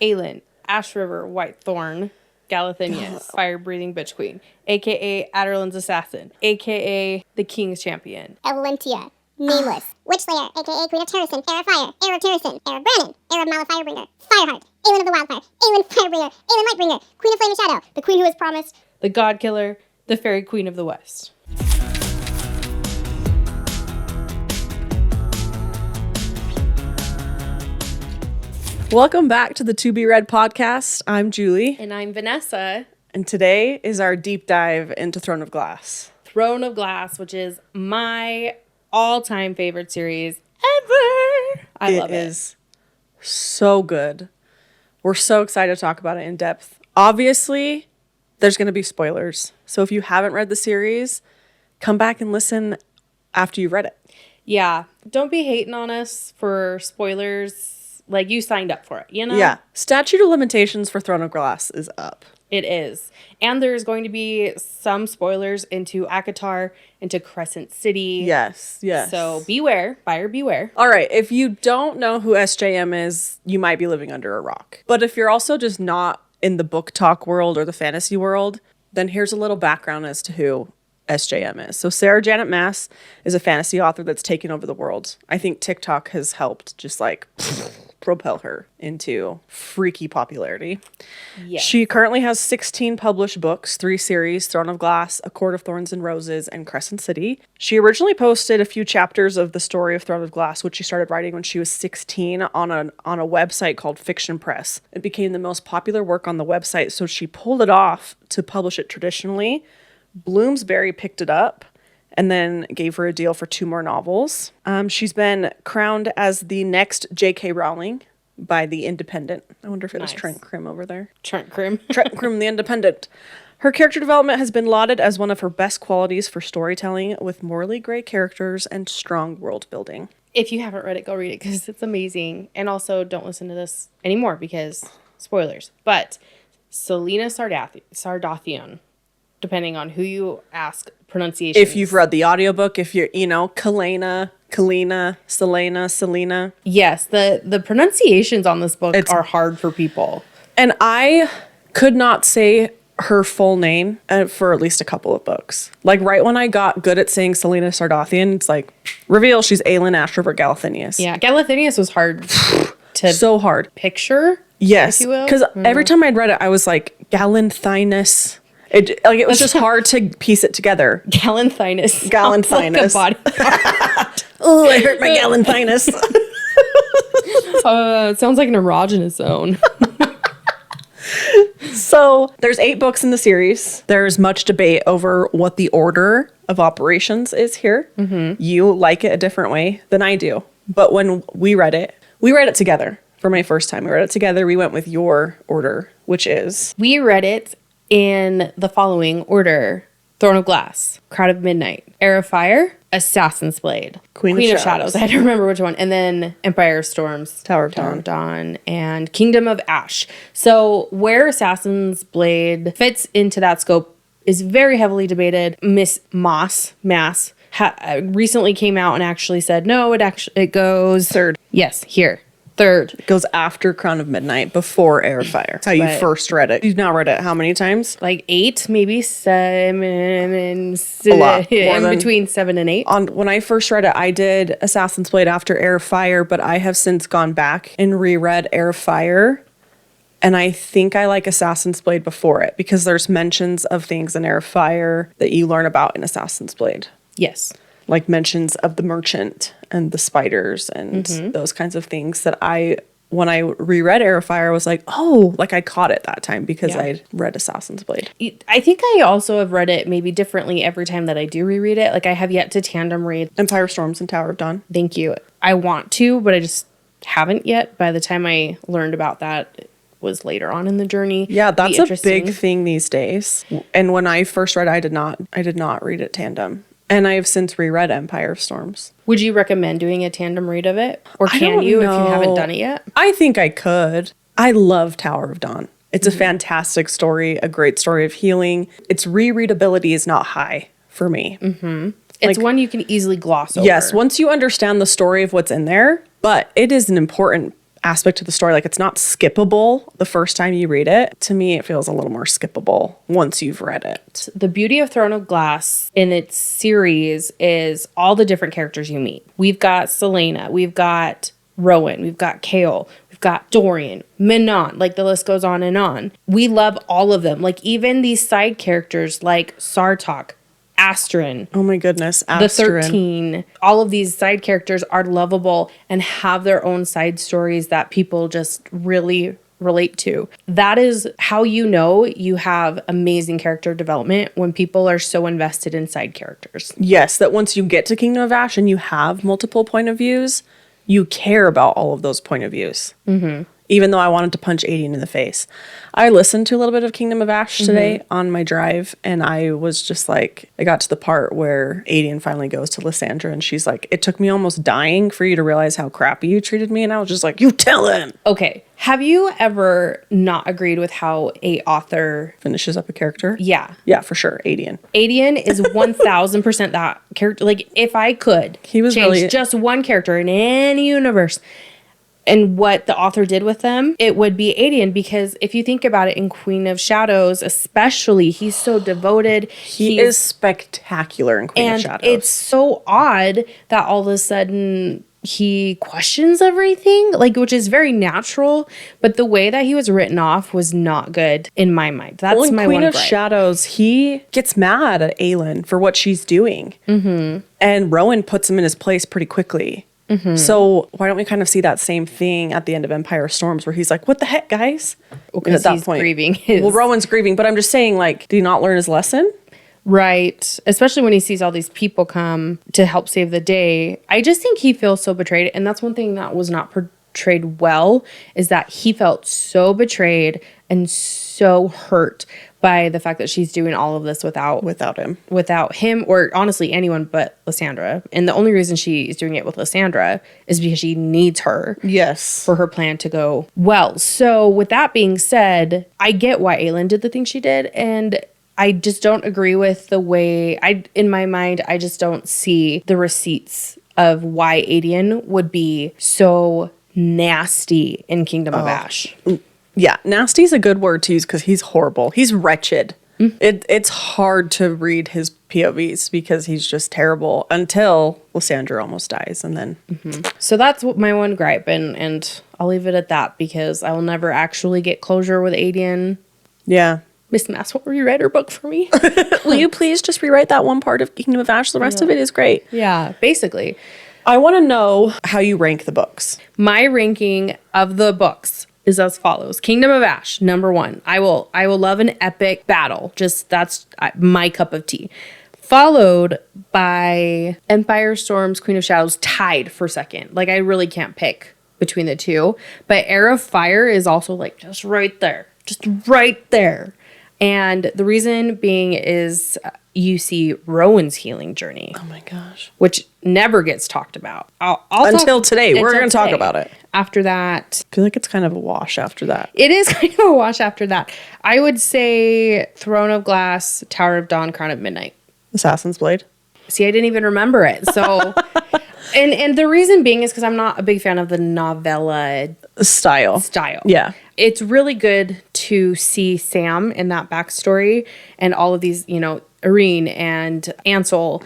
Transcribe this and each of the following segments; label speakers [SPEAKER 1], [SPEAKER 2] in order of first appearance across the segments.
[SPEAKER 1] Aelin, Ash River, Whitethorn, Galathinius, fire-breathing bitch queen, a.k.a. Adderlin's assassin, a.k.a. the king's champion.
[SPEAKER 2] Evalentia, Nameless, Witchslayer, a.k.a. Queen of Terrasen, Heir of Fire, Heir of Terrasen, Heir of Brannon, Heir of Mala Firebringer, Fireheart, Aelin of the Wildfire, Aelin Firebringer, Aelin Lightbringer, Queen of Flame and Shadow, the queen who was promised,
[SPEAKER 1] the God Killer, the Fairy Queen of the West.
[SPEAKER 3] Welcome back to the To Be Read podcast. I'm Julie.
[SPEAKER 1] And I'm Vanessa.
[SPEAKER 3] And today is our deep dive into Throne of Glass.
[SPEAKER 1] Throne of Glass, which is my all-time favorite series ever. I love it. It is
[SPEAKER 3] so good. We're so excited to talk about it in depth. Obviously, there's going to be spoilers. So if you haven't read the series, come back and listen after you've read it.
[SPEAKER 1] Yeah. Don't be hating on us for spoilers. Like, you signed up for it, you know?
[SPEAKER 3] Yeah. Statute of limitations for Throne of Glass is up.
[SPEAKER 1] It is. And there's going to be some spoilers into ACOTAR, into Crescent City.
[SPEAKER 3] Yes.
[SPEAKER 1] So beware. Buyer beware.
[SPEAKER 3] All right. If you don't know who SJM is, you might be living under a rock. But if you're also just not in the book talk world or the fantasy world, then here's a little background as to who SJM is. So Sarah Janet Maas is a fantasy author that's taken over the world. I think TikTok has helped just like propel her into freaky popularity. Yes. She currently has 16 published books, 3 series, Throne of Glass, A Court of Thorns and Roses, and Crescent City. She originally posted a few chapters of the story of Throne of Glass, which she started writing when she was 16 on a website called Fiction Press. It became the most popular work on the website, so she pulled it off to publish it traditionally. Bloomsbury picked it up and then gave her a deal for 2 more novels. She's been crowned as the next J.K. Rowling by The Independent. I wonder if it was Trent Crimm over there.
[SPEAKER 1] Trent Crimm,
[SPEAKER 3] The Independent. Her character development has been lauded as one of her best qualities for storytelling, with morally gray characters and strong world building.
[SPEAKER 1] If you haven't read it, go read it because it's amazing. And also, don't listen to this anymore because spoilers. But Selena Sardathian, depending on who you ask, pronunciation.
[SPEAKER 3] If you've read the audiobook, if you're, Kalena, Selena.
[SPEAKER 1] Yes, the pronunciations on this book are hard for people.
[SPEAKER 3] And I could not say her full name for at least a couple of books. Like, right when I got good at saying Selena Sardathian, it's like, reveal she's Aelin Ash River Galathinius.
[SPEAKER 1] Yeah, Galathinius was hard to
[SPEAKER 3] so hard
[SPEAKER 1] picture.
[SPEAKER 3] Yes, because every time I'd read it, I was like, Galanthinus. It was just hard to piece it together.
[SPEAKER 1] Galanthinus.
[SPEAKER 3] Galanthinus.
[SPEAKER 1] Like a body.
[SPEAKER 3] Oh, I hurt my galanthinus.
[SPEAKER 1] It sounds like an erogenous zone.
[SPEAKER 3] So there's 8 books in the series. There's much debate over what the order of operations is here. Mm-hmm. You like it a different way than I do. But when we read it together for my first time. We read it together. We went with your order, which is...
[SPEAKER 1] We read it in the following order: Throne of Glass, Crowd of Midnight, Heir of Fire, Assassin's Blade, Queen of Shadows. I had to remember which one. And then Empire of Storms,
[SPEAKER 3] Tower of
[SPEAKER 1] Dawn, and Kingdom of Ash. So where Assassin's Blade fits into that scope is very heavily debated. Miss Maas recently came out and actually said, no, it goes...
[SPEAKER 3] Third.
[SPEAKER 1] Yes, here. Third.
[SPEAKER 3] It goes after Crown of Midnight, before Heir of Fire. That's how you first read it. You've now read it how many times?
[SPEAKER 1] Like 8, maybe 7.
[SPEAKER 3] A lot.
[SPEAKER 1] Between 7 and 8.
[SPEAKER 3] When I first read it, I did Assassin's Blade after Heir of Fire, but I have since gone back and reread Heir of Fire. And I think I like Assassin's Blade before it, because there's mentions of things in Heir of Fire that you learn about in Assassin's Blade.
[SPEAKER 1] Yes.
[SPEAKER 3] Like mentions of the merchant and the spiders and those kinds of things that when I reread Heir of Fire, I was like, oh, like I caught it that time because I read Assassin's Blade.
[SPEAKER 1] I think I also have read it maybe differently every time that I do reread it. Like, I have yet to tandem read
[SPEAKER 3] Empire of Storms and Tower of Dawn.
[SPEAKER 1] Thank you. I want to, but I just haven't yet. By the time I learned about that, it was later on in the journey.
[SPEAKER 3] Yeah, that's a big thing these days. And when I first read it, I did not read it tandem. And I have since reread Empire of Storms.
[SPEAKER 1] Would you recommend doing a tandem read of it? Or can you if you haven't done it yet?
[SPEAKER 3] I think I could. I love Tower of Dawn. It's a fantastic story, a great story of healing. Its rereadability is not high for me.
[SPEAKER 1] Mm-hmm. It's one you can easily gloss over.
[SPEAKER 3] Yes, once you understand the story of what's in there, but it is an important aspect to the story. Like, it's not skippable the first time you read it. To me, it feels a little more skippable once you've read it.
[SPEAKER 1] The beauty of Throne of Glass in its series is all the different characters you meet. We've got Selena, we've got Rowan, we've got Kale, we've got Dorian, Manon, like the list goes on and on. We love all of them. Like even these side characters like Sartok, Astrin,
[SPEAKER 3] Oh my goodness,
[SPEAKER 1] the
[SPEAKER 3] Astrid.
[SPEAKER 1] 13, all of these side characters are lovable and have their own side stories that people just really relate to. That is how you know you have amazing character development, when people are so invested in side characters.
[SPEAKER 3] Yes, that once you get to Kingdom of Ash and you have multiple point of views, you care about all of those point of views. Mm-hmm. Even though I wanted to punch Aiden in the face. I listened to a little bit of Kingdom of Ash today on my drive, and I was just like, I got to the part where Aiden finally goes to Lysandra, and she's like, it took me almost dying for you to realize how crappy you treated me. And I was just like, you tell him.
[SPEAKER 1] Okay. Have you ever not agreed with how a author...
[SPEAKER 3] Finishes up a character?
[SPEAKER 1] Yeah.
[SPEAKER 3] Yeah, for sure. Aiden.
[SPEAKER 1] Aiden is 1000% that character. Like, if I could
[SPEAKER 3] He was
[SPEAKER 1] change
[SPEAKER 3] really-
[SPEAKER 1] just one character in any universe and what the author did with them, it would be Aiden. Because if you think about it, in Queen of Shadows especially, he's so devoted.
[SPEAKER 3] He is spectacular in Queen of
[SPEAKER 1] and
[SPEAKER 3] Shadows.
[SPEAKER 1] it's so odd that all of a sudden he questions everything, like, which is very natural, but the way that he was written off was not good in my mind. That's
[SPEAKER 3] Well, in
[SPEAKER 1] my
[SPEAKER 3] Queen
[SPEAKER 1] one
[SPEAKER 3] of
[SPEAKER 1] gripe.
[SPEAKER 3] Shadows, he gets mad at Aelin for what she's doing. Mm-hmm. And Rowan puts him in his place pretty quickly. Mm-hmm. So why don't we kind of see that same thing at the end of Empire Storms, where he's like, what the heck, guys?
[SPEAKER 1] Because he's grieving his...
[SPEAKER 3] Well, Rowan's grieving, but I'm just saying, like, did he not learn his lesson?
[SPEAKER 1] Right. Especially when he sees all these people come to help save the day. I just think he feels so betrayed. And that's one thing that was not portrayed well, is that he felt so betrayed and so hurt by the fact that she's doing all of this without him, or honestly anyone but Lysandra. And the only reason she is doing it with Lysandra is because she needs her.
[SPEAKER 3] Yes.
[SPEAKER 1] For her plan to go well. So with that being said, I get why Aelin did the thing she did, and I just don't agree with the way in my mind, I just don't see the receipts of why Aiden would be so nasty in Kingdom of Ash.
[SPEAKER 3] Yeah, nasty is a good word to use because he's horrible. He's wretched. Mm-hmm. It's hard to read his POVs because he's just terrible until Lysandra almost dies, and then...
[SPEAKER 1] Mm-hmm. So that's my one gripe, and I'll leave it at that because I will never actually get closure with Aiden.
[SPEAKER 3] Yeah.
[SPEAKER 1] Miss Maas will rewrite her book for me.
[SPEAKER 3] Will you please just rewrite that one part of Kingdom of Ash? The rest of it is great.
[SPEAKER 1] Yeah, basically.
[SPEAKER 3] I want to know how you rank the books.
[SPEAKER 1] My ranking of the books is as follows. Kingdom of Ash, number 1. I will love an epic battle. Just that's my cup of tea. Followed by Empire Storms, Queen of Shadows, tied for second. Like, I really can't pick between the two. But Heir of Fire is also like just right there. Just right there. And the reason being is you see Rowan's healing journey.
[SPEAKER 3] Oh my gosh.
[SPEAKER 1] Which never gets talked about.
[SPEAKER 3] Until today. We're going to talk about it.
[SPEAKER 1] After that.
[SPEAKER 3] I feel like it's kind of a wash after that.
[SPEAKER 1] It is kind of a wash after that. I would say Throne of Glass, Tower of Dawn, Crown of Midnight.
[SPEAKER 3] Assassin's Blade.
[SPEAKER 1] See, I didn't even remember it. So, and the reason being is because I'm not a big fan of the novella
[SPEAKER 3] style. Yeah.
[SPEAKER 1] It's really good to see Sam in that backstory and all of these, Irene and Ansel,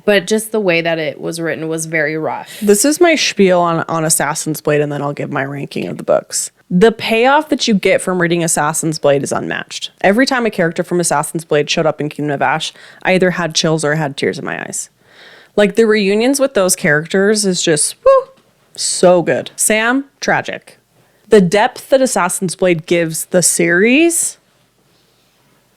[SPEAKER 1] but just the way that it was written was very rough.
[SPEAKER 3] This is my spiel on Assassin's Blade, and then I'll give my ranking of the books. The payoff that you get from reading Assassin's Blade is unmatched. Every time a character from Assassin's Blade showed up in Kingdom of Ash, I either had chills or had tears in my eyes. Like, the reunions with those characters is just, so good. Sam, tragic. The depth that Assassin's Blade gives the series,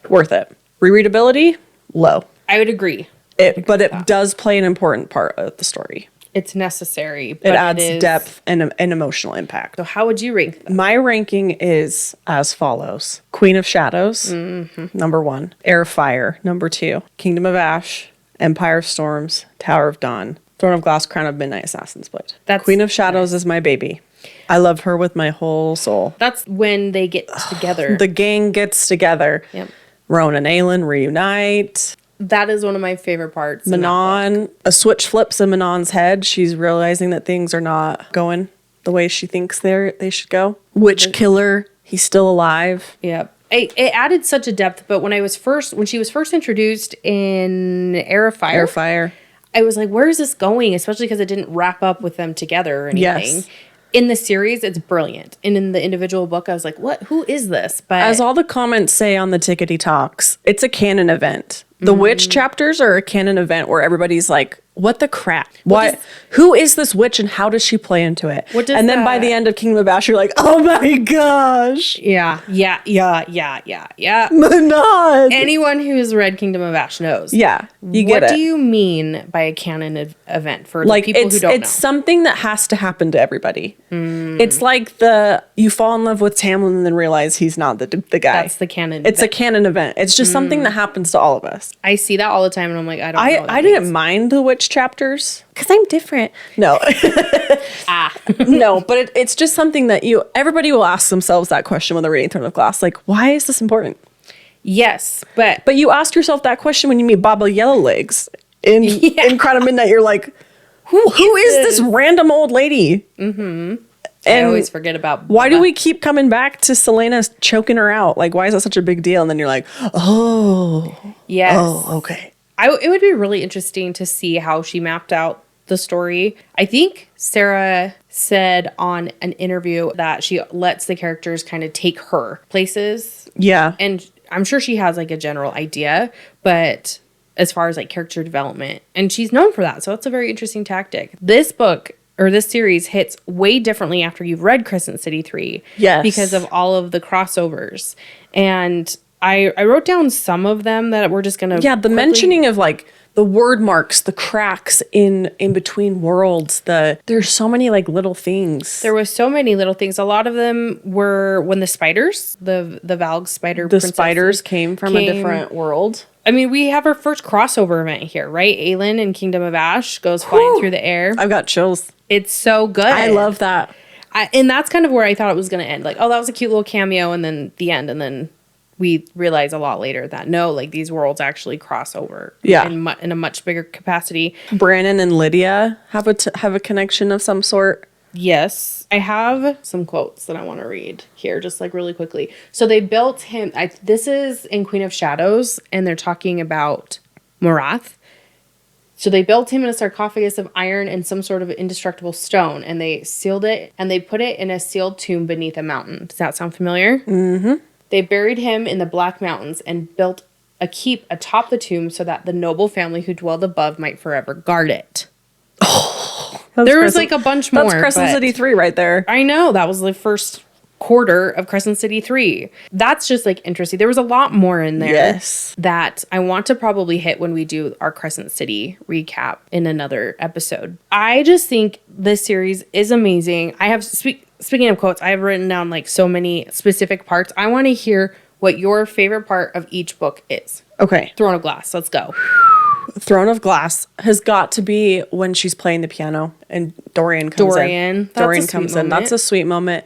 [SPEAKER 3] worth it. Rereadability, low.
[SPEAKER 1] I would agree.
[SPEAKER 3] But it does play an important part of the story.
[SPEAKER 1] It's necessary.
[SPEAKER 3] But it adds depth and emotional impact.
[SPEAKER 1] So how would you rank them?
[SPEAKER 3] My ranking is as follows. Queen of Shadows, number 1. Heir of Fire, number 2. Kingdom of Ash, Empire of Storms, Tower of Dawn, Throne of Glass, Crown of Midnight, Assassin's Blade. Queen of Shadows is my baby. I love her with my whole soul.
[SPEAKER 1] That's when they get together.
[SPEAKER 3] The gang gets together.
[SPEAKER 1] Yep.
[SPEAKER 3] Rowan and Aelin reunite.
[SPEAKER 1] That is one of my favorite parts.
[SPEAKER 3] Manon, a switch flips in Manon's head. She's realizing that things are not going the way she thinks they should go. Witch killer, he's still alive.
[SPEAKER 1] Yep. It added such a depth, but when she was first introduced in Heir of Fire, I was like, where is this going? Especially because it didn't wrap up with them together or anything.
[SPEAKER 3] Yes.
[SPEAKER 1] In the series, it's brilliant. And in the individual book, I was like, what? Who is this? But
[SPEAKER 3] as all the comments say on the Tickety Talks, it's a canon event. The witch chapters are a canon event where everybody's like, what the crap? Who is this witch and how does she play into it? And then by the end of Kingdom of Ash, you're like, oh my gosh.
[SPEAKER 1] Yeah.
[SPEAKER 3] Maas.
[SPEAKER 1] Anyone who's read Kingdom of Ash knows.
[SPEAKER 3] Yeah, you get it.
[SPEAKER 1] What do you mean by a canon event for
[SPEAKER 3] like
[SPEAKER 1] people who don't know?
[SPEAKER 3] It's something that has to happen to everybody. It's like you fall in love with Tamlin and then realize he's not the guy.
[SPEAKER 1] That's the canon
[SPEAKER 3] It's a canon event. It's just something that happens to all of us.
[SPEAKER 1] I see that all the time and I'm like, I don't know what that
[SPEAKER 3] I
[SPEAKER 1] means.
[SPEAKER 3] didn't mind the witch chapters because I'm different. No. No, but it's just something that everybody will ask themselves that question when they're reading Throne of Glass. Like, why is this important?
[SPEAKER 1] Yes, but
[SPEAKER 3] you ask yourself that question when you meet Baba Yellowlegs in Crown of Midnight. You're like, who is this random old lady?
[SPEAKER 1] Mm-hmm.
[SPEAKER 3] And
[SPEAKER 1] I always forget about
[SPEAKER 3] why do we keep coming back to Selena choking her out? Like, why is that such a big deal? And then you're like, oh.
[SPEAKER 1] Yes.
[SPEAKER 3] Oh, okay.
[SPEAKER 1] It would be really interesting to see how she mapped out the story. I think Sarah said on an interview that she lets the characters kind of take her places.
[SPEAKER 3] Yeah.
[SPEAKER 1] And I'm sure she has like a general idea, but as far as like character development, and she's known for that. So it's a very interesting tactic. This book or this series hits way differently after you've read Crescent City 3.
[SPEAKER 3] Yes.
[SPEAKER 1] Because of all of the crossovers. And I wrote down some of them that we're just going to...
[SPEAKER 3] Yeah, the mentioning of like the word marks, the cracks in between worlds, there's so many like little things.
[SPEAKER 1] There was so many little things. A lot of them were when the spiders, the Valg spider
[SPEAKER 3] the spiders came from a different world.
[SPEAKER 1] I mean, we have our first crossover event here, right? Aelin in Kingdom of Ash goes flying through the air.
[SPEAKER 3] I've got chills.
[SPEAKER 1] It's so good.
[SPEAKER 3] I love that.
[SPEAKER 1] And that's kind of where I thought it was going to end. Like, oh, that was a cute little cameo, and then the end. And then we realize a lot later that no, like these worlds actually cross over.
[SPEAKER 3] Yeah.
[SPEAKER 1] In a much bigger capacity.
[SPEAKER 3] Brannon and Lydia have a connection of some sort.
[SPEAKER 1] Yes. I have some quotes that I want to read here, just like really quickly. So they built him. This is in Queen of Shadows, and they're talking about Morath. So they built him in a sarcophagus of iron and some sort of indestructible stone, and they sealed it, and they put it in a sealed tomb beneath a mountain. Does that sound familiar? Mm-hmm. They buried him in the Black Mountains and built a keep atop the tomb so that the noble family who dwelled above might forever guard it. There was like a bunch more.
[SPEAKER 3] That's Crescent City 3 right there.
[SPEAKER 1] I know. That was the first quarter of Crescent City 3. That's just like interesting. There was a lot more in there.
[SPEAKER 3] Yes.
[SPEAKER 1] That I want to probably hit when we do our Crescent City recap in another episode. I just think this series is amazing. I have, speaking of quotes, I have written down like so many specific parts. I want to hear what your favorite part of each book is.
[SPEAKER 3] Okay.
[SPEAKER 1] Throne of Glass. Let's go.
[SPEAKER 3] Throne of Glass has got to be when she's playing the piano and Dorian comes in. Dorian comes in. That's a sweet moment.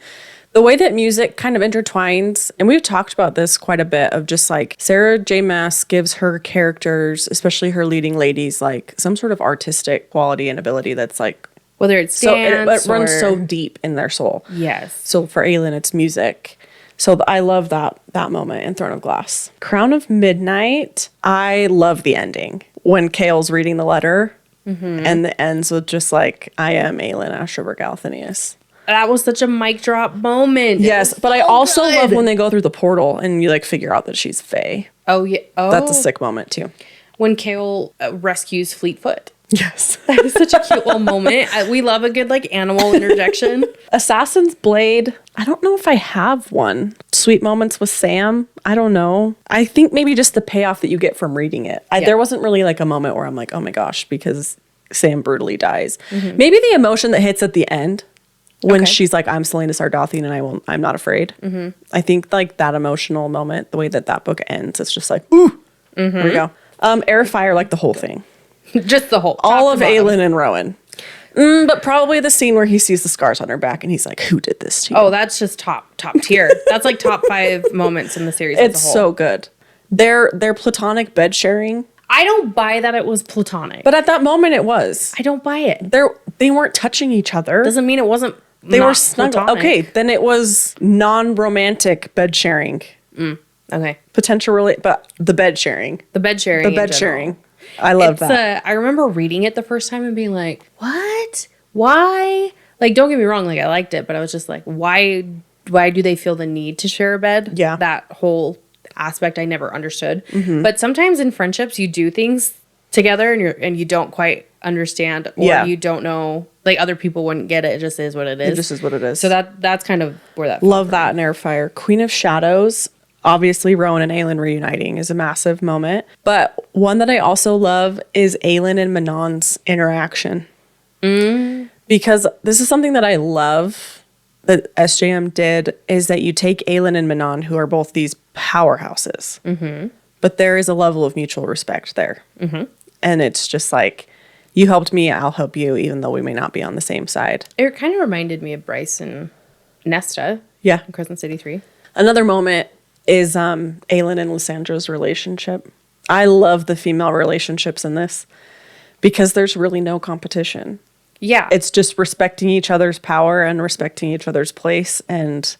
[SPEAKER 3] The way that music kind of intertwines, and we've talked about this quite a bit, of just like Sarah J. Maas gives her characters, especially her leading ladies, like some sort of artistic quality and ability that's like,
[SPEAKER 1] whether it's dance
[SPEAKER 3] it runs so deep in their soul.
[SPEAKER 1] Yes.
[SPEAKER 3] So for Aelin, it's music. So I love that moment in Throne of Glass. Crown of Midnight, I love the ending. When Kael's reading the letter, and it ends with just like, I am Aelin Ashover Galathinius.
[SPEAKER 1] That was such a mic drop moment.
[SPEAKER 3] Yes, but I also love when they go through the portal and you like figure out that she's Fae.
[SPEAKER 1] Oh, yeah. Oh.
[SPEAKER 3] That's a sick moment too.
[SPEAKER 1] When Kael rescues Fleetfoot.
[SPEAKER 3] Yes.
[SPEAKER 1] That is such a cute little moment. We love a good like animal interjection.
[SPEAKER 3] Assassin's Blade. I don't know if I have one. Sweet moments with Sam. I don't know. I think maybe just the payoff that you get from reading it. There wasn't really like a moment where I'm like, oh my gosh, because Sam brutally dies. Maybe the emotion that hits at the end when she's like, I'm Selena Sardathian and I'm not afraid. I think like that emotional moment, the way that book ends, it's just like, ooh, here we go. Heir of Fire, like the whole thing.
[SPEAKER 1] Just the whole.
[SPEAKER 3] All of Aelin and Rowan. But probably the scene where he sees the scars on her back and he's like, who did this to you?
[SPEAKER 1] Oh, that's just top tier. That's like top 5 moments in the series.
[SPEAKER 3] It's so good. Their platonic bed sharing.
[SPEAKER 1] I don't buy that it was platonic.
[SPEAKER 3] But at that moment it was.
[SPEAKER 1] I don't buy it.
[SPEAKER 3] They weren't touching each other.
[SPEAKER 1] Doesn't mean it wasn't
[SPEAKER 3] They were
[SPEAKER 1] not
[SPEAKER 3] snuggled.
[SPEAKER 1] platonic.
[SPEAKER 3] Okay, then it was non-romantic bed sharing.
[SPEAKER 1] Okay.
[SPEAKER 3] Potential but the bed sharing.
[SPEAKER 1] The bed sharing.
[SPEAKER 3] The
[SPEAKER 1] in
[SPEAKER 3] bed
[SPEAKER 1] general.
[SPEAKER 3] sharing. I love
[SPEAKER 1] It's,
[SPEAKER 3] that.
[SPEAKER 1] I remember reading it the first time and being like, what? Why? Like, don't get me wrong, like, I liked it, but I was just like, why do they feel the need to share a bed?
[SPEAKER 3] Yeah.
[SPEAKER 1] That whole aspect I never understood. But sometimes in friendships, you do things together and you don't quite understand, or you don't know, like, other people wouldn't get it. It just is what it is.
[SPEAKER 3] It just is what it is.
[SPEAKER 1] So that's kind of where that
[SPEAKER 3] Love that in Heir of Fire. Queen of Shadows. Obviously, Rowan and Aelin reuniting is a massive moment. But one that I also love is Aelin and Manon's interaction. Because this is something that I love that SJM did, is that you take Aelin and Manon, who are both these powerhouses. But there is a level of mutual respect there. And it's just like, you helped me, I'll help you, even though we may not be on the same side.
[SPEAKER 1] It kind of reminded me of Bryce and Nesta
[SPEAKER 3] Yeah.
[SPEAKER 1] in Crescent City 3.
[SPEAKER 3] Another moment is Aelin and Lysandra's relationship. I love the female relationships in this because there's really no competition.
[SPEAKER 1] Yeah.
[SPEAKER 3] It's just respecting each other's power and respecting each other's place, and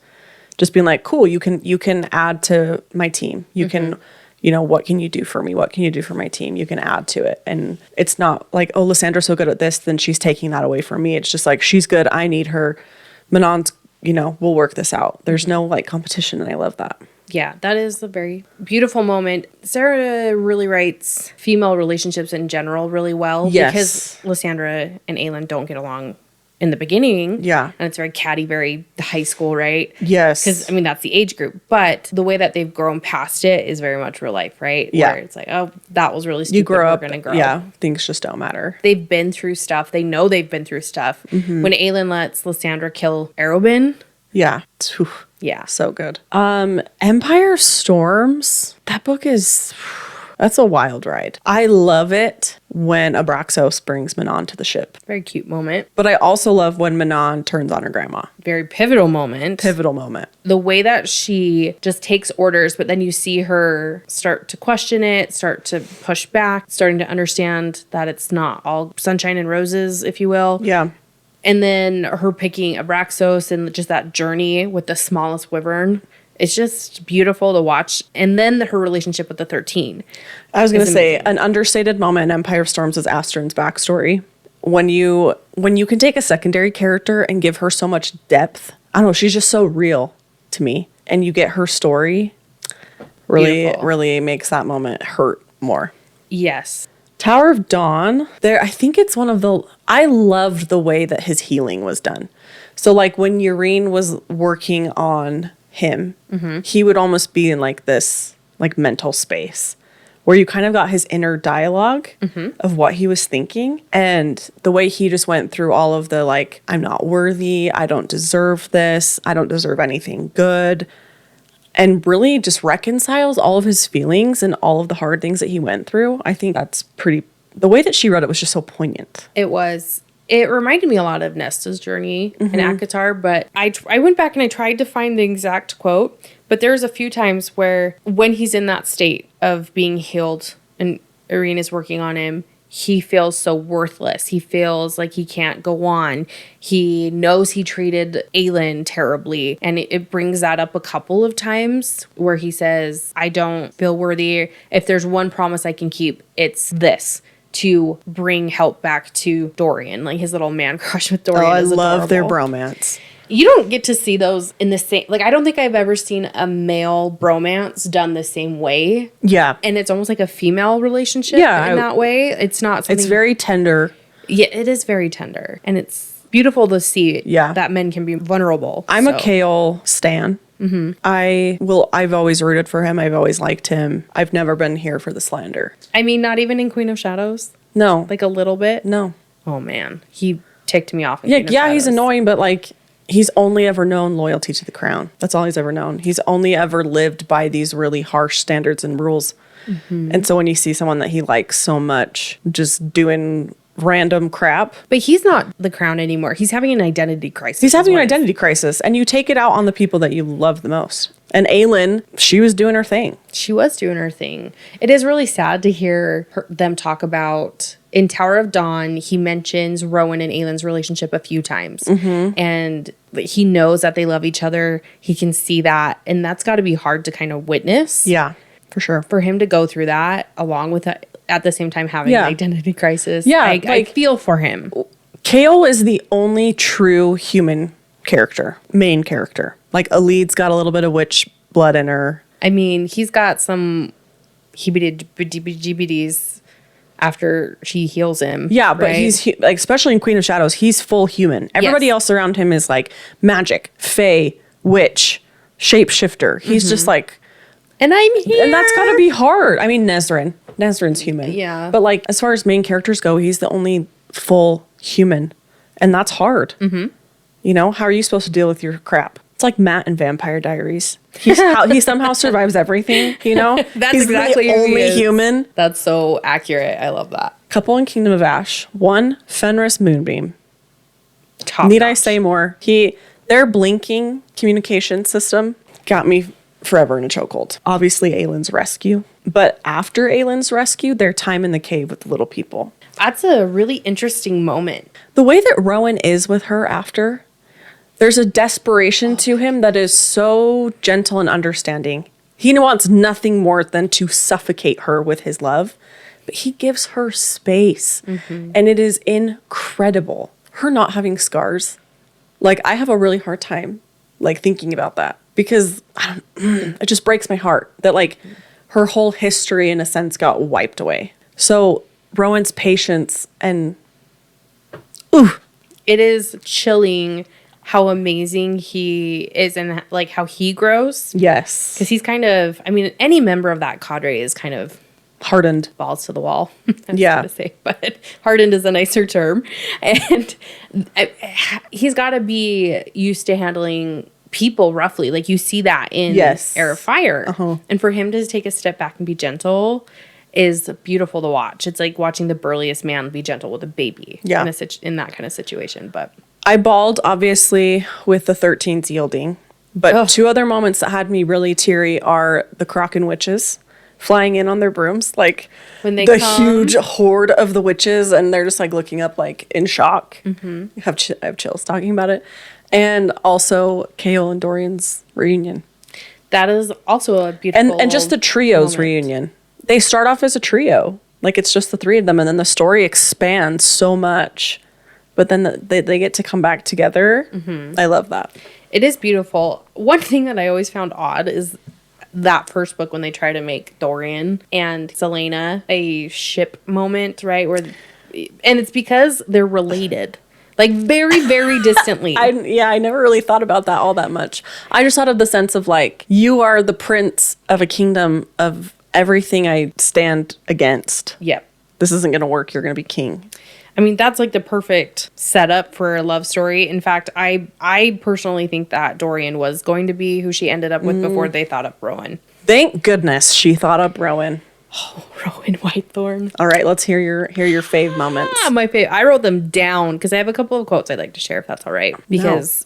[SPEAKER 3] just being like, cool, you can add to my team. You can, what can you do for me? What can you do for my team? You can add to it. And it's not like, oh, Lysandra's so good at this, then she's taking that away from me. It's just like, she's good, I need her. Manon's, we'll work this out. There's no like competition, and I love that.
[SPEAKER 1] Yeah, that is a very beautiful moment. Sarah really writes female relationships in general really well.
[SPEAKER 3] Yes.
[SPEAKER 1] Because Lysandra and Aelin don't get along in the beginning.
[SPEAKER 3] Yeah.
[SPEAKER 1] And it's very catty, very high school, right?
[SPEAKER 3] Yes.
[SPEAKER 1] Because, that's the age group. But the way that they've grown past it is very much real life, right?
[SPEAKER 3] Yeah.
[SPEAKER 1] Where it's like, oh, that was really stupid.
[SPEAKER 3] You grow up,
[SPEAKER 1] We're going to grow.
[SPEAKER 3] yeah, things just don't matter.
[SPEAKER 1] They've been through stuff. They know they've been through stuff. When Aelin lets Lysandra kill Arobin.
[SPEAKER 3] Yeah. Whew.
[SPEAKER 1] Yeah.
[SPEAKER 3] So good. Empire Storms. That book that's a wild ride. I love it when Abraxos brings Manon to the ship.
[SPEAKER 1] Very cute moment.
[SPEAKER 3] But I also love when Manon turns on her grandma.
[SPEAKER 1] Very pivotal moment.
[SPEAKER 3] Pivotal moment.
[SPEAKER 1] The way that she just takes orders, but then you see her start to question it, start to push back, starting to understand that it's not all sunshine and roses, if you will.
[SPEAKER 3] Yeah.
[SPEAKER 1] And then her picking Abraxos and just that journey with the smallest wyvern. It's just beautiful to watch. And then her relationship with the 13.
[SPEAKER 3] I was going to say,
[SPEAKER 1] amazing.
[SPEAKER 3] an understated moment in Empire of Storms is Astron's backstory. When you can take a secondary character and give her so much depth, I don't know, she's just so real to me. And you get her story, really makes that moment hurt more.
[SPEAKER 1] Yes.
[SPEAKER 3] Tower of Dawn, I think it's I loved the way that his healing was done. So like when Yrene was working on him, he would almost be in like this like mental space where you kind of got his inner dialogue of what he was thinking. And the way he just went through all of the like, I'm not worthy, I don't deserve this, I don't deserve anything good. And really just reconciles all of his feelings and all of the hard things that he went through. I think that's the way that she wrote it was just so poignant.
[SPEAKER 1] It was. It reminded me a lot of Nesta's journey in ACOTAR, but I went back and I tried to find the exact quote, but there's a few times where when he's in that state of being healed and Yrene is working on him, he feels so worthless. He feels like he can't go on. He knows he treated Aelin terribly. And it brings that up a couple of times where he says, I don't feel worthy. If there's one promise I can keep, it's this. To bring help back to Dorian. Like his little man crush with Dorian.
[SPEAKER 3] I
[SPEAKER 1] is
[SPEAKER 3] love their
[SPEAKER 1] adorable.
[SPEAKER 3] bromance.
[SPEAKER 1] You don't get to see those in the same... Like, I don't think I've ever seen a male bromance done the same way.
[SPEAKER 3] Yeah.
[SPEAKER 1] And it's almost like a female relationship in that way. It's not something...
[SPEAKER 3] It's very tender.
[SPEAKER 1] Yeah, it is very tender. And it's beautiful to see that men can be vulnerable.
[SPEAKER 3] I'm a Kale stan. I've always rooted for him. I've always liked him. I've never been here for the slander.
[SPEAKER 1] I mean, not even in Queen of Shadows?
[SPEAKER 3] No.
[SPEAKER 1] Like a little bit?
[SPEAKER 3] No.
[SPEAKER 1] Oh, man. He ticked me off in
[SPEAKER 3] Yeah,
[SPEAKER 1] Queen of Shadows.
[SPEAKER 3] he's annoying, but like... He's only ever known loyalty to the crown. That's all he's ever known. He's only ever lived by these really harsh standards and rules. And so when you see someone that he likes so much just doing random crap.
[SPEAKER 1] But he's not the crown anymore. He's having an identity crisis.
[SPEAKER 3] He's having an identity crisis. And you take it out on the people that you love the most. And Aelin, she was doing her thing.
[SPEAKER 1] She was doing her thing. It is really sad to hear them talk about in Tower of Dawn, he mentions Rowan and Aylin's relationship a few times. And he knows that they love each other. He can see that. And that's got to be hard to kind of witness.
[SPEAKER 3] Yeah, for sure.
[SPEAKER 1] For him to go through that along with at the same time having an identity crisis.
[SPEAKER 3] Yeah,
[SPEAKER 1] I feel for him.
[SPEAKER 3] Kale is the only true human character, main character. Like, Alid's got a little bit of witch blood in her.
[SPEAKER 1] I mean, he's got some heebie-jeebies after she heals him.
[SPEAKER 3] Yeah, but
[SPEAKER 1] right?
[SPEAKER 3] he's, like, especially in Queen of Shadows, he's full human. Everybody else around him is, like, magic, fae, witch, shapeshifter. He's just, like...
[SPEAKER 1] And I'm here!
[SPEAKER 3] And that's gotta be hard. I mean, Nezrin's human.
[SPEAKER 1] Yeah.
[SPEAKER 3] But, like, as far as main characters go, he's the only full human. And that's hard. You know? How are you supposed to deal with your crap? It's like Matt in Vampire Diaries. He somehow survives everything, you know?
[SPEAKER 1] That's
[SPEAKER 3] he's
[SPEAKER 1] exactly
[SPEAKER 3] the
[SPEAKER 1] who he
[SPEAKER 3] only
[SPEAKER 1] is.
[SPEAKER 3] human.
[SPEAKER 1] That's so accurate. I love that.
[SPEAKER 3] Couple in Kingdom of Ash. One, Fenris Moonbeam.
[SPEAKER 1] Top
[SPEAKER 3] Need I
[SPEAKER 1] notch.
[SPEAKER 3] say more? Their blinking communication system got me forever in a chokehold. Obviously, Aylin's rescue. But after Aylin's rescue, their time in the cave with the little people.
[SPEAKER 1] That's a really interesting moment.
[SPEAKER 3] The way that Rowan is with her after, there's a desperation to him that is so gentle and understanding. He wants nothing more than to suffocate her with his love, but he gives her space. And it is incredible. Her not having scars. Like, I have a really hard time, like, thinking about that because it just breaks my heart that, like, her whole history, in a sense, got wiped away. So Rowan's patience and,
[SPEAKER 1] It is chilling how amazing he is and, like, how he grows.
[SPEAKER 3] yes,
[SPEAKER 1] Because he's kind of, I mean, any member of that cadre is kind of
[SPEAKER 3] hardened.
[SPEAKER 1] balls to the wall. I was
[SPEAKER 3] Yeah.
[SPEAKER 1] gonna say, but hardened is a nicer term. And he's got to be used to handling people roughly. Like, you see that in
[SPEAKER 3] Yes.
[SPEAKER 1] Heir of Fire. And for him to take a step back and be gentle is beautiful to watch. It's like watching the burliest man be gentle with a baby
[SPEAKER 3] Yeah.
[SPEAKER 1] in that kind of situation. But
[SPEAKER 3] I bawled, obviously, with the 13s yielding. But two other moments that had me really teary are the Kraken witches flying in on their brooms. Like,
[SPEAKER 1] when they
[SPEAKER 3] the
[SPEAKER 1] come,
[SPEAKER 3] huge horde of the witches, and they're just, like, looking up, like, in shock. I have chills talking about it. And also Kale and Dorian's reunion.
[SPEAKER 1] that is also a beautiful
[SPEAKER 3] And just the trio's
[SPEAKER 1] moment.
[SPEAKER 3] reunion. They start off as a trio. Like, it's just the three of them, and then the story expands so much. But then they get to come back together. I love that.
[SPEAKER 1] It is beautiful. One thing that I always found odd is that first book when they try to make Dorian and Selena a ship moment, right? And it's because they're related. Like, very, very distantly.
[SPEAKER 3] I never really thought about that all that much. I just thought of the sense of, like, you are the prince of a kingdom of everything I stand against.
[SPEAKER 1] Yep.
[SPEAKER 3] This isn't going to work. You're going to be king.
[SPEAKER 1] I mean, that's like the perfect setup for a love story. In fact, I personally think that Dorian was going to be who she ended up with before they thought up Rowan.
[SPEAKER 3] Thank goodness she thought up Rowan.
[SPEAKER 1] Rowan Whitethorn.
[SPEAKER 3] All right, let's hear your fave moments.
[SPEAKER 1] My favorite. I wrote them down because I have a couple of quotes I'd like to share if that's all right. Because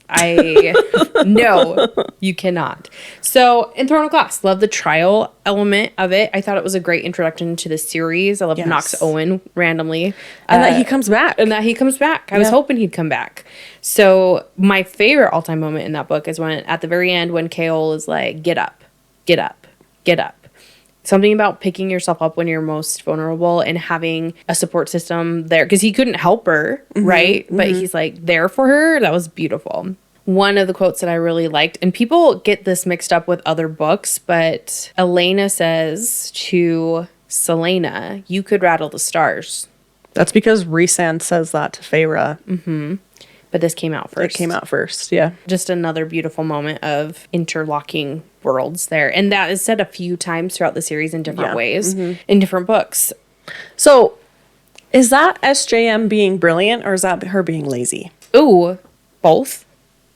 [SPEAKER 1] no, you cannot. So in Throne of Glass, love the trial element of it. I thought it was a great introduction to the series. I love
[SPEAKER 3] Yes.
[SPEAKER 1] Knox Owen randomly.
[SPEAKER 3] And that he comes back.
[SPEAKER 1] I was hoping he'd come back. So my favorite all-time moment in that book is when at the very end when Kale is like, get up, get up, get up. Something about picking yourself up when you're most vulnerable and having a support system there. Because he couldn't help her, right? But he's like there for her. That was beautiful. One of the quotes that I really liked, and people get this mixed up with other books, but Elena says to Selena, you could rattle the stars.
[SPEAKER 3] That's because Rhysand says that to Feyre.
[SPEAKER 1] But this came out first.
[SPEAKER 3] It came out first, yeah.
[SPEAKER 1] Just another beautiful moment of interlocking worlds there. And that is said a few times throughout the series in different ways, in different books.
[SPEAKER 3] So, is that SJM being brilliant, or is that her being lazy?
[SPEAKER 1] Ooh, both.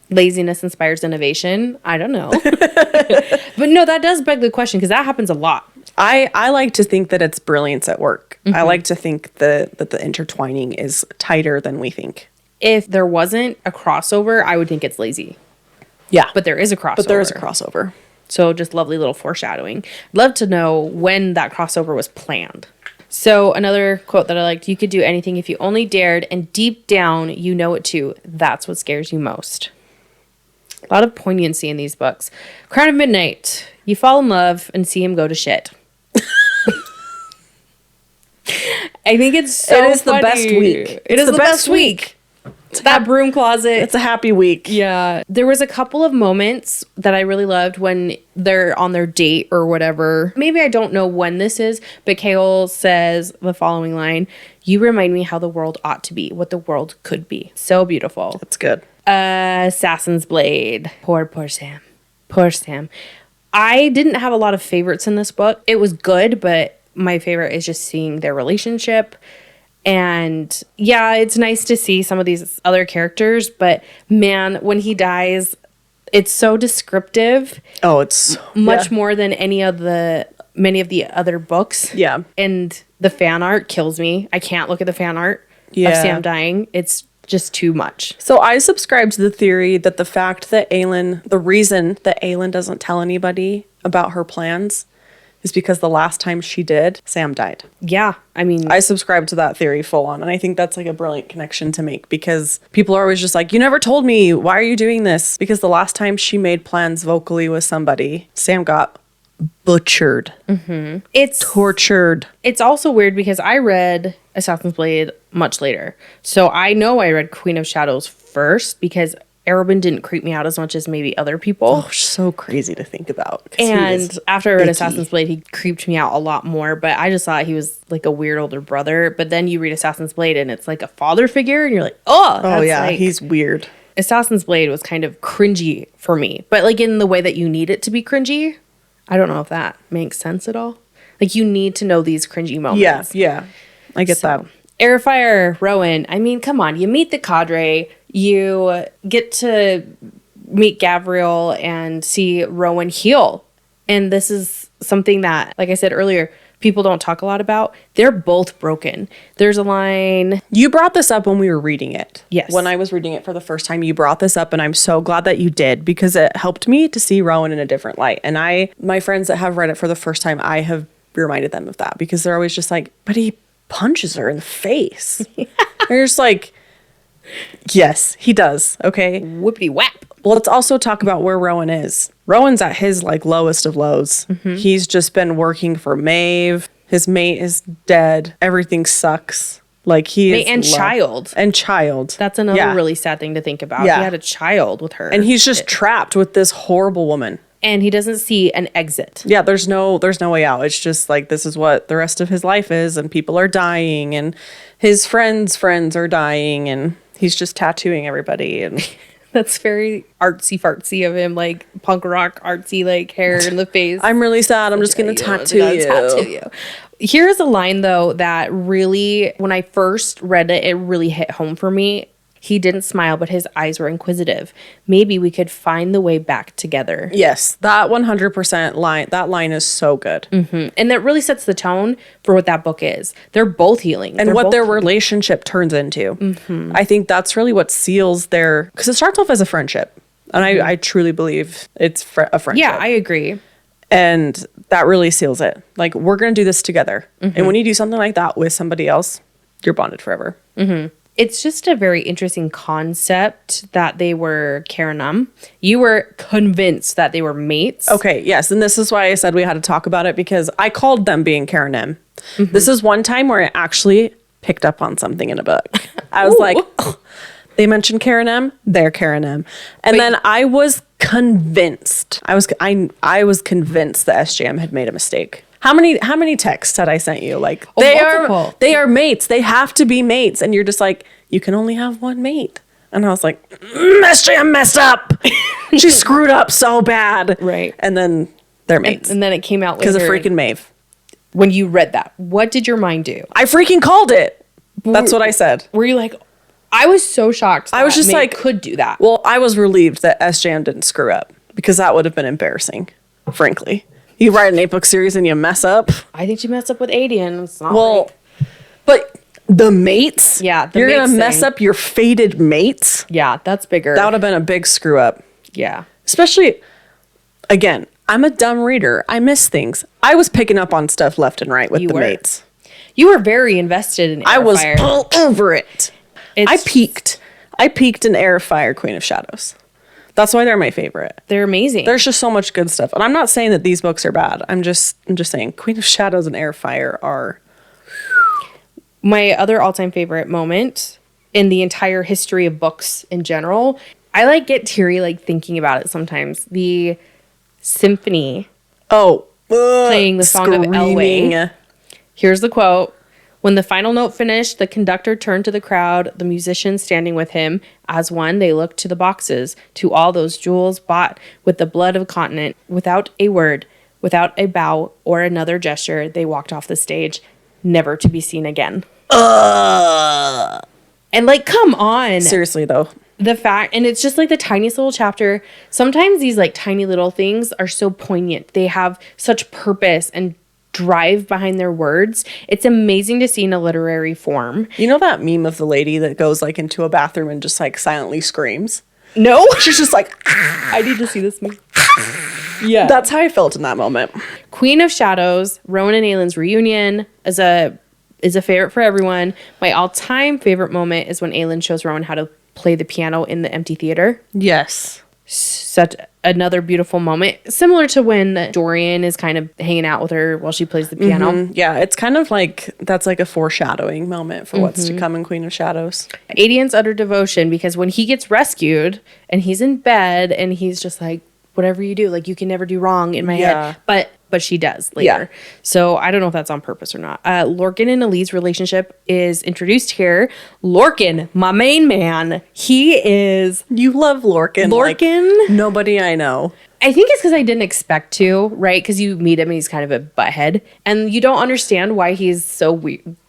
[SPEAKER 1] Laziness inspires innovation. I don't know. But no, that does beg the question because that happens a lot.
[SPEAKER 3] I like to think that it's brilliance at work. I like to think that the intertwining is tighter than we think.
[SPEAKER 1] If there wasn't a crossover, I would think it's lazy.
[SPEAKER 3] Yeah.
[SPEAKER 1] But there is a crossover.
[SPEAKER 3] But there is a crossover.
[SPEAKER 1] So just lovely little foreshadowing. Love to know when that crossover was planned. So another quote that I liked, you could do anything if you only dared, and deep down, you know it too. That's what scares you most. A lot of poignancy in these books. Crown of Midnight. You fall in love and see him go to shit. I think it's so
[SPEAKER 3] It is
[SPEAKER 1] funny.
[SPEAKER 3] the best week.
[SPEAKER 1] It is the best week. That broom closet.
[SPEAKER 3] It's a happy week.
[SPEAKER 1] Yeah. There was a couple of moments that I really loved when they're on their date or whatever. Maybe I don't know when this is, but Kaol says the following line, you remind me how the world ought to be, what the world could be. So beautiful.
[SPEAKER 3] That's good.
[SPEAKER 1] Assassin's Blade. Poor Sam. Poor Sam. I didn't have a lot of favorites in this book. It was good, but my favorite is just seeing their relationship. And yeah, it's nice to see some of these other characters, but man, when he dies, it's so descriptive.
[SPEAKER 3] Oh, it's
[SPEAKER 1] much more than many of the other books.
[SPEAKER 3] Yeah.
[SPEAKER 1] And the fan art kills me. I can't look at the fan art of Sam dying. It's just too much.
[SPEAKER 3] So I subscribe to the theory that the reason that Aelin doesn't tell anybody about her plans is because the last time she did, Sam died.
[SPEAKER 1] Yeah, I mean,
[SPEAKER 3] I subscribe to that theory full on. And I think that's like a brilliant connection to make because people are always just like, you never told me. Why are you doing this? Because the last time she made plans vocally with somebody, Sam got butchered. Mm-hmm.
[SPEAKER 1] It's
[SPEAKER 3] tortured.
[SPEAKER 1] It's also weird because I read Assassin's Blade much later. So I know I read Queen of Shadows first because Arobin didn't creep me out as much as maybe other people.
[SPEAKER 3] Oh, so crazy to think about.
[SPEAKER 1] And after I read Assassin's Blade, he creeped me out a lot more, but I just thought he was like a weird older brother. But then you read Assassin's Blade and it's like a father figure and you're like, oh yeah,
[SPEAKER 3] like, he's weird.
[SPEAKER 1] Assassin's Blade was kind of cringy for me, but like in the way that you need it to be cringy. I don't know if that makes sense at all. Like you need to know these cringy moments.
[SPEAKER 3] Yeah. I get that.
[SPEAKER 1] Heir of Fire, Rowan. I mean, come on. You meet the cadre. You get to meet Gavriel and see Rowan heal. And this is something that, like I said earlier, people don't talk a lot about. They're both broken. There's a line.
[SPEAKER 3] You brought this up when we were reading it.
[SPEAKER 1] Yes.
[SPEAKER 3] When I was reading it for the first time, you brought this up, and I'm so glad that you did because it helped me to see Rowan in a different light. And my friends that have read it for the first time, I have reminded them of that because they're always just like, but he punches her in the face. They're just like, yes, he does. Okay.
[SPEAKER 1] Whippity whap.
[SPEAKER 3] Well, let's also talk about where Rowan is. Rowan's at his like lowest of lows. Mm-hmm. He's just been working for Maeve. His mate is dead. Everything sucks. Like
[SPEAKER 1] child. That's another really sad thing to think about.
[SPEAKER 3] Yeah.
[SPEAKER 1] He had a child with her.
[SPEAKER 3] And he's just trapped with this horrible woman.
[SPEAKER 1] And he doesn't see an exit.
[SPEAKER 3] Yeah, there's no way out. It's just like this is what the rest of his life is, and people are dying, and his friends are dying, and he's just tattooing everybody. And
[SPEAKER 1] that's very artsy fartsy of him, like punk rock artsy, like hair in the face.
[SPEAKER 3] I'm really sad. I'm just gonna tattoo you.
[SPEAKER 1] Here's a line though that really, when I first read it, it really hit home for me. He didn't smile, but his eyes were inquisitive. Maybe we could find the way back together.
[SPEAKER 3] Yes, that 100% line. That line is so good.
[SPEAKER 1] Mm-hmm. And that really sets the tone for what that book is. They're both healing.
[SPEAKER 3] And what their relationship turns into. Mm-hmm. I think that's really what seals their... Because it starts off as a friendship. And I truly believe it's a friendship.
[SPEAKER 1] Yeah, I agree.
[SPEAKER 3] And that really seals it. Like, we're going to do this together. Mm-hmm. And when you do something like that with somebody else, you're bonded forever.
[SPEAKER 1] Mm-hmm. It's just a very interesting concept that they were Karanam. You were convinced that they were mates.
[SPEAKER 3] Okay, yes. And this is why I said we had to talk about it because I called them being Karanam. Mm-hmm. This is one time where I actually picked up on something in a book. I was like, oh, they mentioned Karanam, they're Karanam. And then I was convinced. I was convinced that SJM had made a mistake. How many texts had I sent you? Like they are mates. They have to be mates. And you're just like, you can only have one mate. And I was like, SJM messed up. She screwed up so bad.
[SPEAKER 1] Right.
[SPEAKER 3] And then they're mates.
[SPEAKER 1] And then it came out later.
[SPEAKER 3] Because of freaking Maeve.
[SPEAKER 1] When you read that, what did your mind do?
[SPEAKER 3] I freaking called it. That's what I said.
[SPEAKER 1] Were you like, I was so shocked that
[SPEAKER 3] I was just
[SPEAKER 1] Maeve
[SPEAKER 3] like,
[SPEAKER 1] could do that.
[SPEAKER 3] Well, I was relieved that SJM didn't screw up because that would have been embarrassing, frankly. You write an 8-book series and you mess up.
[SPEAKER 1] I think you messed up with Adian. It's not
[SPEAKER 3] but the mates?
[SPEAKER 1] Yeah,
[SPEAKER 3] you're going to mess up your fated mates?
[SPEAKER 1] Yeah, that's bigger.
[SPEAKER 3] That would have been a big screw up.
[SPEAKER 1] Yeah.
[SPEAKER 3] Especially, again, I'm a dumb reader. I miss things. I was picking up on stuff left and right with the mates.
[SPEAKER 1] You were very invested in Heir
[SPEAKER 3] I
[SPEAKER 1] of
[SPEAKER 3] was
[SPEAKER 1] Fire.
[SPEAKER 3] all over it.
[SPEAKER 1] It's-
[SPEAKER 3] I peaked in Heir of Fire, Queen of Shadows. That's why they're my favorite.
[SPEAKER 1] They're amazing.
[SPEAKER 3] There's just so much good stuff. And I'm not saying that these books are bad. I'm just saying Queen of Shadows and Heir of Fire are
[SPEAKER 1] My other all-time favorite moment in the entire history of books in general. I like get teary like thinking about it sometimes. The symphony playing the song of Elway. Here's the quote. When the final note finished, the conductor turned to the crowd, the musicians standing with him. As one, they looked to the boxes, to all those jewels bought with the blood of a continent. Without a word, without a bow or another gesture, they walked off the stage, never to be seen again. And like, come on.
[SPEAKER 3] Seriously, though.
[SPEAKER 1] The fact, and it's just like the tiniest little chapter. Sometimes these like tiny little things are so poignant. They have such purpose and drive behind their words. It's amazing to see in a literary form.
[SPEAKER 3] You know that meme of the lady that goes like into a bathroom and just like silently screams?
[SPEAKER 1] No,
[SPEAKER 3] She's just like,
[SPEAKER 1] I need to see this movie. Yeah,
[SPEAKER 3] that's how I felt in that moment.
[SPEAKER 1] Queen of Shadows, Rowan and Aylin's reunion is a favorite for everyone. My all-time favorite moment is when Aylin shows Rowan how to play the piano in the empty theater.
[SPEAKER 3] Yes.
[SPEAKER 1] Such another beautiful moment, similar to when Dorian is kind of hanging out with her while she plays the piano.
[SPEAKER 3] Yeah, it's kind of like that's like a foreshadowing moment for what's to come in Queen of Shadows.
[SPEAKER 1] Adian's utter devotion, because when he gets rescued and he's in bed and he's just like, whatever you do, like you can never do wrong in my head. But she does later.
[SPEAKER 3] Yeah.
[SPEAKER 1] So I don't know if that's on purpose or not. Lorcan and Elise relationship is introduced here. Lorcan, my main man, he is...
[SPEAKER 3] You love Lorcan.
[SPEAKER 1] Lorcan?
[SPEAKER 3] Like nobody I know.
[SPEAKER 1] I think it's because I didn't expect to, right? Because you meet him and he's kind of a butthead. And you don't understand why he's so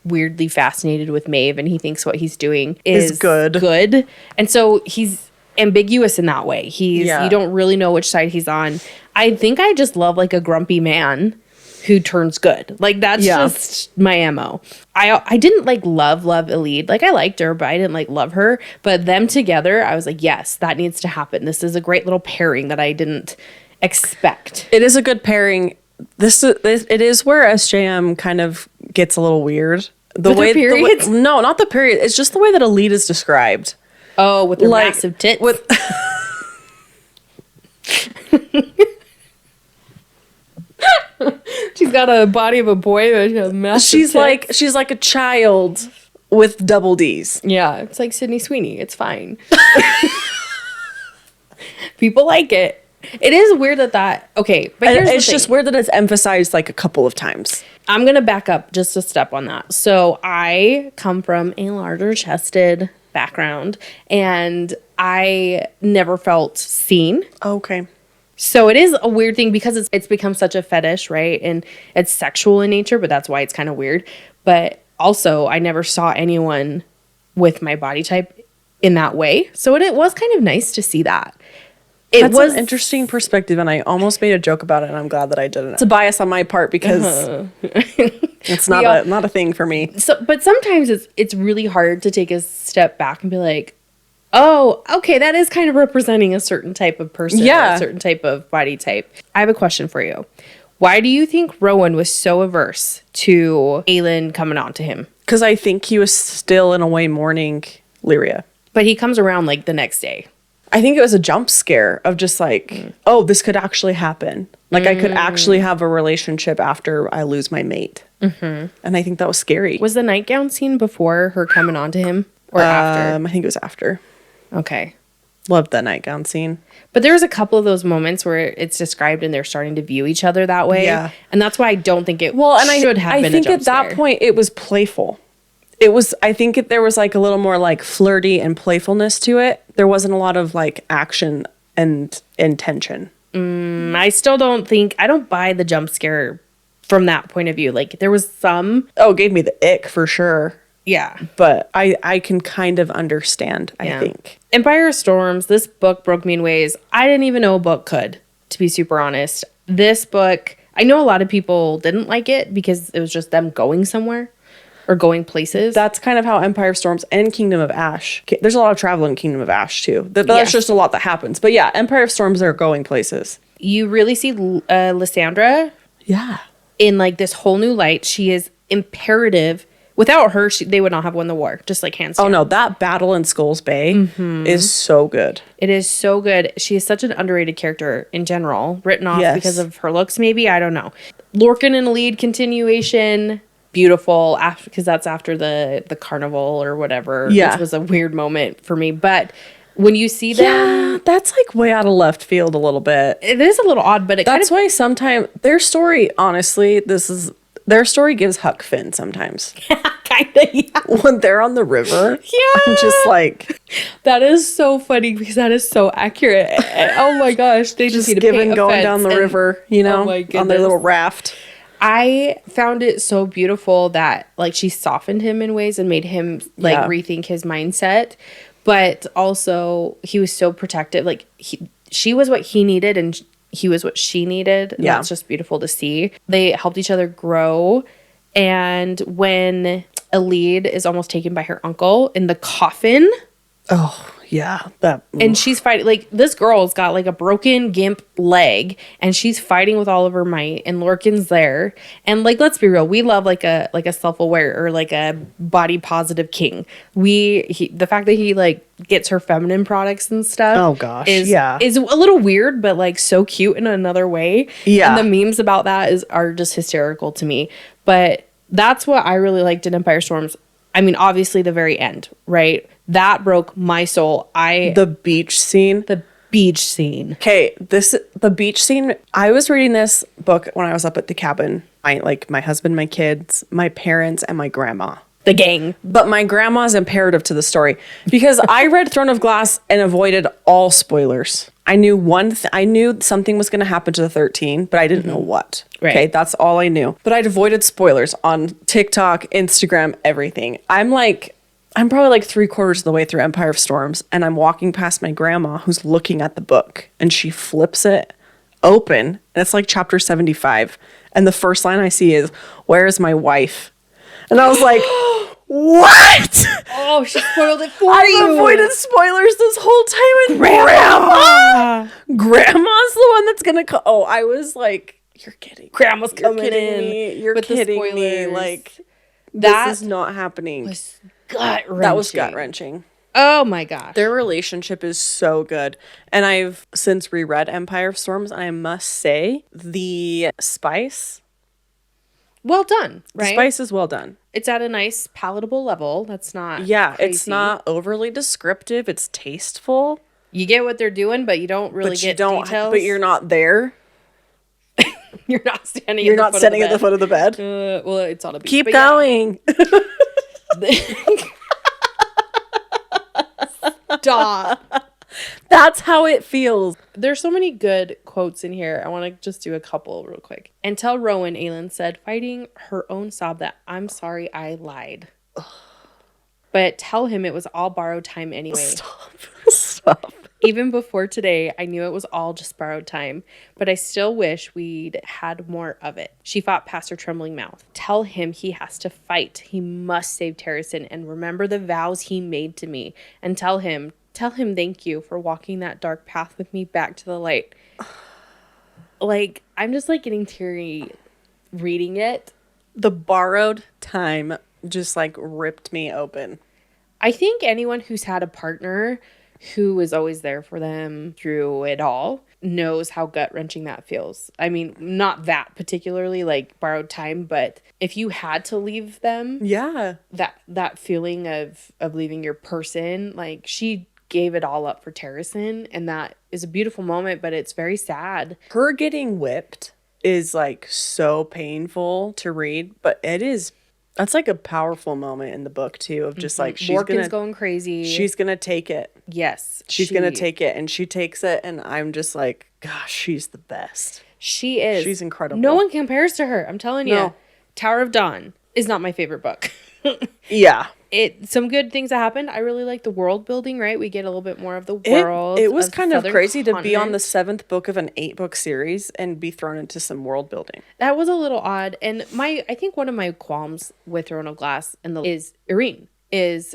[SPEAKER 1] weirdly fascinated with Maeve and he thinks what he's doing is good. And so he's ambiguous in that way. You don't really know which side he's on. I think I just love like a grumpy man who turns good. Like that's just my MO. I didn't like love Elide. Like I liked her, but I didn't like love her. But them together, I was like, yes, that needs to happen. This is a great little pairing that I didn't expect.
[SPEAKER 3] It is a good pairing. It is where SJM kind of gets a little weird. No, not the period. It's just the way that Elide is described.
[SPEAKER 1] Oh, with her massive tits. She's got a body of a boy, but she has massive tits.
[SPEAKER 3] She's like a child with double D's.
[SPEAKER 1] Yeah, it's like Sydney Sweeney. It's fine. People like it. It is weird that okay, but
[SPEAKER 3] it's just weird that it's emphasized like a couple of times.
[SPEAKER 1] I'm gonna back up just a step on that. So I come from a larger chested background, and I never felt seen.
[SPEAKER 3] Okay.
[SPEAKER 1] So it is a weird thing because it's become such a fetish, right? And it's sexual in nature, but that's why it's kind of weird. But also, I never saw anyone with my body type in that way. So it was kind of nice to see that.
[SPEAKER 3] It was an interesting perspective, and I almost made a joke about it, and I'm glad that I didn't. It's a bias on my part because it's not a thing for me.
[SPEAKER 1] So, but sometimes it's really hard to take a step back and be like, oh, okay, that is kind of representing a certain type of person, or a certain type of body type. I have a question for you. Why do you think Rowan was so averse to Aylin coming on to him?
[SPEAKER 3] Because I think he was still in a way mourning Lyria.
[SPEAKER 1] But he comes around like the next day.
[SPEAKER 3] I think it was a jump scare of just like, oh, this could actually happen. Like I could actually have a relationship after I lose my mate. Mm-hmm. And I think that was scary.
[SPEAKER 1] Was the nightgown scene before her coming on to him or after?
[SPEAKER 3] I think it was after.
[SPEAKER 1] Okay.
[SPEAKER 3] Loved that nightgown scene.
[SPEAKER 1] But there's a couple of those moments where it's described and they're starting to view each other that way. Yeah. And that's why I don't think it should have been a jump scare. I think
[SPEAKER 3] at that point it was playful. There was like a little more like flirty and playfulness to it. There wasn't a lot of like action and intention.
[SPEAKER 1] I still don't buy the jump scare from that point of view. Like there was some.
[SPEAKER 3] Oh, it gave me the ick for sure.
[SPEAKER 1] Yeah.
[SPEAKER 3] But I can kind of understand, I think.
[SPEAKER 1] Empire of Storms, this book broke me in ways I didn't even know a book could, to be super honest. This book, I know a lot of people didn't like it because it was just them going somewhere or going places.
[SPEAKER 3] That's kind of how Empire of Storms and Kingdom of Ash. There's a lot of travel in Kingdom of Ash too. That's just a lot that happens. But yeah, Empire of Storms are going places.
[SPEAKER 1] You really see Lysandra.
[SPEAKER 3] Yeah.
[SPEAKER 1] In like this whole new light. She is imperative. Without her, they would not have won the war, just like hands down.
[SPEAKER 3] Oh no, that battle in Skull's Bay is so good.
[SPEAKER 1] It is so good. She is such an underrated character in general, written off
[SPEAKER 3] Yes.
[SPEAKER 1] because of her looks, maybe. I don't know. Lorcan in a lead continuation, beautiful, because that's after the carnival or whatever,
[SPEAKER 3] Yeah.
[SPEAKER 1] which was a weird moment for me. But when you see them,
[SPEAKER 3] Yeah, that's like way out of left field a little bit.
[SPEAKER 1] it is a little odd, but
[SPEAKER 3] That's why sometimes their story, honestly, their story gives Huck Finn sometimes.
[SPEAKER 1] kind of, yeah.
[SPEAKER 3] When they're on the river,
[SPEAKER 1] Yeah.
[SPEAKER 3] I'm just like,
[SPEAKER 1] That is so funny because that is so accurate. Oh my gosh, they just need to
[SPEAKER 3] given
[SPEAKER 1] paint a
[SPEAKER 3] going
[SPEAKER 1] fence
[SPEAKER 3] down the
[SPEAKER 1] and-
[SPEAKER 3] river, you know,
[SPEAKER 1] Oh my
[SPEAKER 3] on their
[SPEAKER 1] goodness.
[SPEAKER 3] little raft.
[SPEAKER 1] I found it so beautiful that like she softened him in ways and made him like
[SPEAKER 3] Yeah.
[SPEAKER 1] rethink his mindset, but also he was so protective. Like she was what he needed and he was what she needed. And
[SPEAKER 3] Yeah.
[SPEAKER 1] that's just beautiful to see. They helped each other grow. And when Elide is almost taken by her uncle in the coffin,
[SPEAKER 3] Oh, yeah. That
[SPEAKER 1] and she's fighting, like, this girl's got like a broken gimp leg and she's fighting with all of her might, and Lorcan's there. And like, let's be real, we love like a self-aware or like a body positive king. The fact that he like gets her feminine products and stuff,
[SPEAKER 3] Oh, gosh,
[SPEAKER 1] is
[SPEAKER 3] yeah.
[SPEAKER 1] is a little weird, but like so cute in another way.
[SPEAKER 3] Yeah.
[SPEAKER 1] And the memes about that are just hysterical to me. But that's what I really liked in Empire Storms. I mean, obviously the very end, right? That broke my soul.
[SPEAKER 3] the beach scene.
[SPEAKER 1] The beach scene.
[SPEAKER 3] Okay, the beach scene. I was reading this book when I was up at the cabin. My husband, my kids, my parents, and my grandma.
[SPEAKER 1] The gang.
[SPEAKER 3] But my grandma's imperative to the story because I read Throne of Glass and avoided all spoilers. I knew I knew something was going to happen to the 13, but I didn't know what.
[SPEAKER 1] Right.
[SPEAKER 3] Okay, that's all I knew. But I'd avoided spoilers on TikTok, Instagram, everything. I'm probably like 3/4 of the way through Empire of Storms, and I'm walking past my grandma who's looking at the book, and she flips it open, and it's like chapter 75. And the first line I see is, "Where is my wife?" And I was like, what?
[SPEAKER 1] Oh, she spoiled it for
[SPEAKER 3] I avoided spoilers this whole time, and Grandma's the one that's gonna come. Oh, I was like, you're kidding.
[SPEAKER 1] Grandma's coming
[SPEAKER 3] kidding
[SPEAKER 1] in
[SPEAKER 3] me. You're
[SPEAKER 1] with the
[SPEAKER 3] kidding me.
[SPEAKER 1] spoilers.
[SPEAKER 3] Like,
[SPEAKER 1] That
[SPEAKER 3] this is not happening.
[SPEAKER 1] was gut-wrenching.
[SPEAKER 3] That was gut-wrenching.
[SPEAKER 1] Oh my gosh.
[SPEAKER 3] Their relationship is so good. And I've since reread Empire of Storms, and I must say, the spice
[SPEAKER 1] Well done, right?
[SPEAKER 3] The spice is well done.
[SPEAKER 1] It's at a nice palatable level. That's not
[SPEAKER 3] It's
[SPEAKER 1] crazy.
[SPEAKER 3] not overly descriptive. It's tasteful.
[SPEAKER 1] You get what they're doing, but you don't really get details.
[SPEAKER 3] But you're not there.
[SPEAKER 1] You're not standing.
[SPEAKER 3] You're not sitting at the foot of the bed.
[SPEAKER 1] Well, it's on a beach.
[SPEAKER 3] Keep
[SPEAKER 1] but yeah.
[SPEAKER 3] going.
[SPEAKER 1] Stop.
[SPEAKER 3] That's how it feels.
[SPEAKER 1] There's so many good quotes in here. I want to just do a couple real quick. And tell Rowan, Aelin said, fighting her own sob, that I'm sorry I lied. But tell him it was all borrowed time anyway.
[SPEAKER 3] Stop.
[SPEAKER 1] Even before today, I knew it was all just borrowed time, but I still wish we'd had more of it. She fought past her trembling mouth. Tell him he has to fight. He must save Terrasen and remember the vows he made to me. And tell him thank you for walking that dark path with me back to the light. Like, I'm just like getting teary reading it.
[SPEAKER 3] The borrowed time just like ripped me open.
[SPEAKER 1] I think anyone who's had a partner who is always there for them through it all knows how gut-wrenching that feels. I mean, not that particularly like borrowed time, but if you had to leave them,
[SPEAKER 3] Yeah.
[SPEAKER 1] that feeling of leaving your person, like she gave it all up for Terrasen, and that is a beautiful moment, but it's very sad.
[SPEAKER 3] Her getting whipped is like so painful to read, but that's like a powerful moment in the book too, of just like
[SPEAKER 1] Lorcan's going crazy.
[SPEAKER 3] She's gonna take it.
[SPEAKER 1] Yes.
[SPEAKER 3] She's gonna take it, and she takes it, and I'm just like, gosh, she's the best.
[SPEAKER 1] She is.
[SPEAKER 3] She's incredible.
[SPEAKER 1] No one compares to her. I'm telling you.
[SPEAKER 3] No.
[SPEAKER 1] Tower of Dawn is not my favorite book.
[SPEAKER 3] Yeah.
[SPEAKER 1] Some good things that happened. I really like the world building, right? We get a little bit more of the world.
[SPEAKER 3] It was
[SPEAKER 1] of the
[SPEAKER 3] kind of
[SPEAKER 1] Southern
[SPEAKER 3] crazy to be on the
[SPEAKER 1] continent.
[SPEAKER 3] 7th book of an 8-book series and be thrown into some world building.
[SPEAKER 1] That was a little odd. And I think one of my qualms with Throne of Glass is Irene.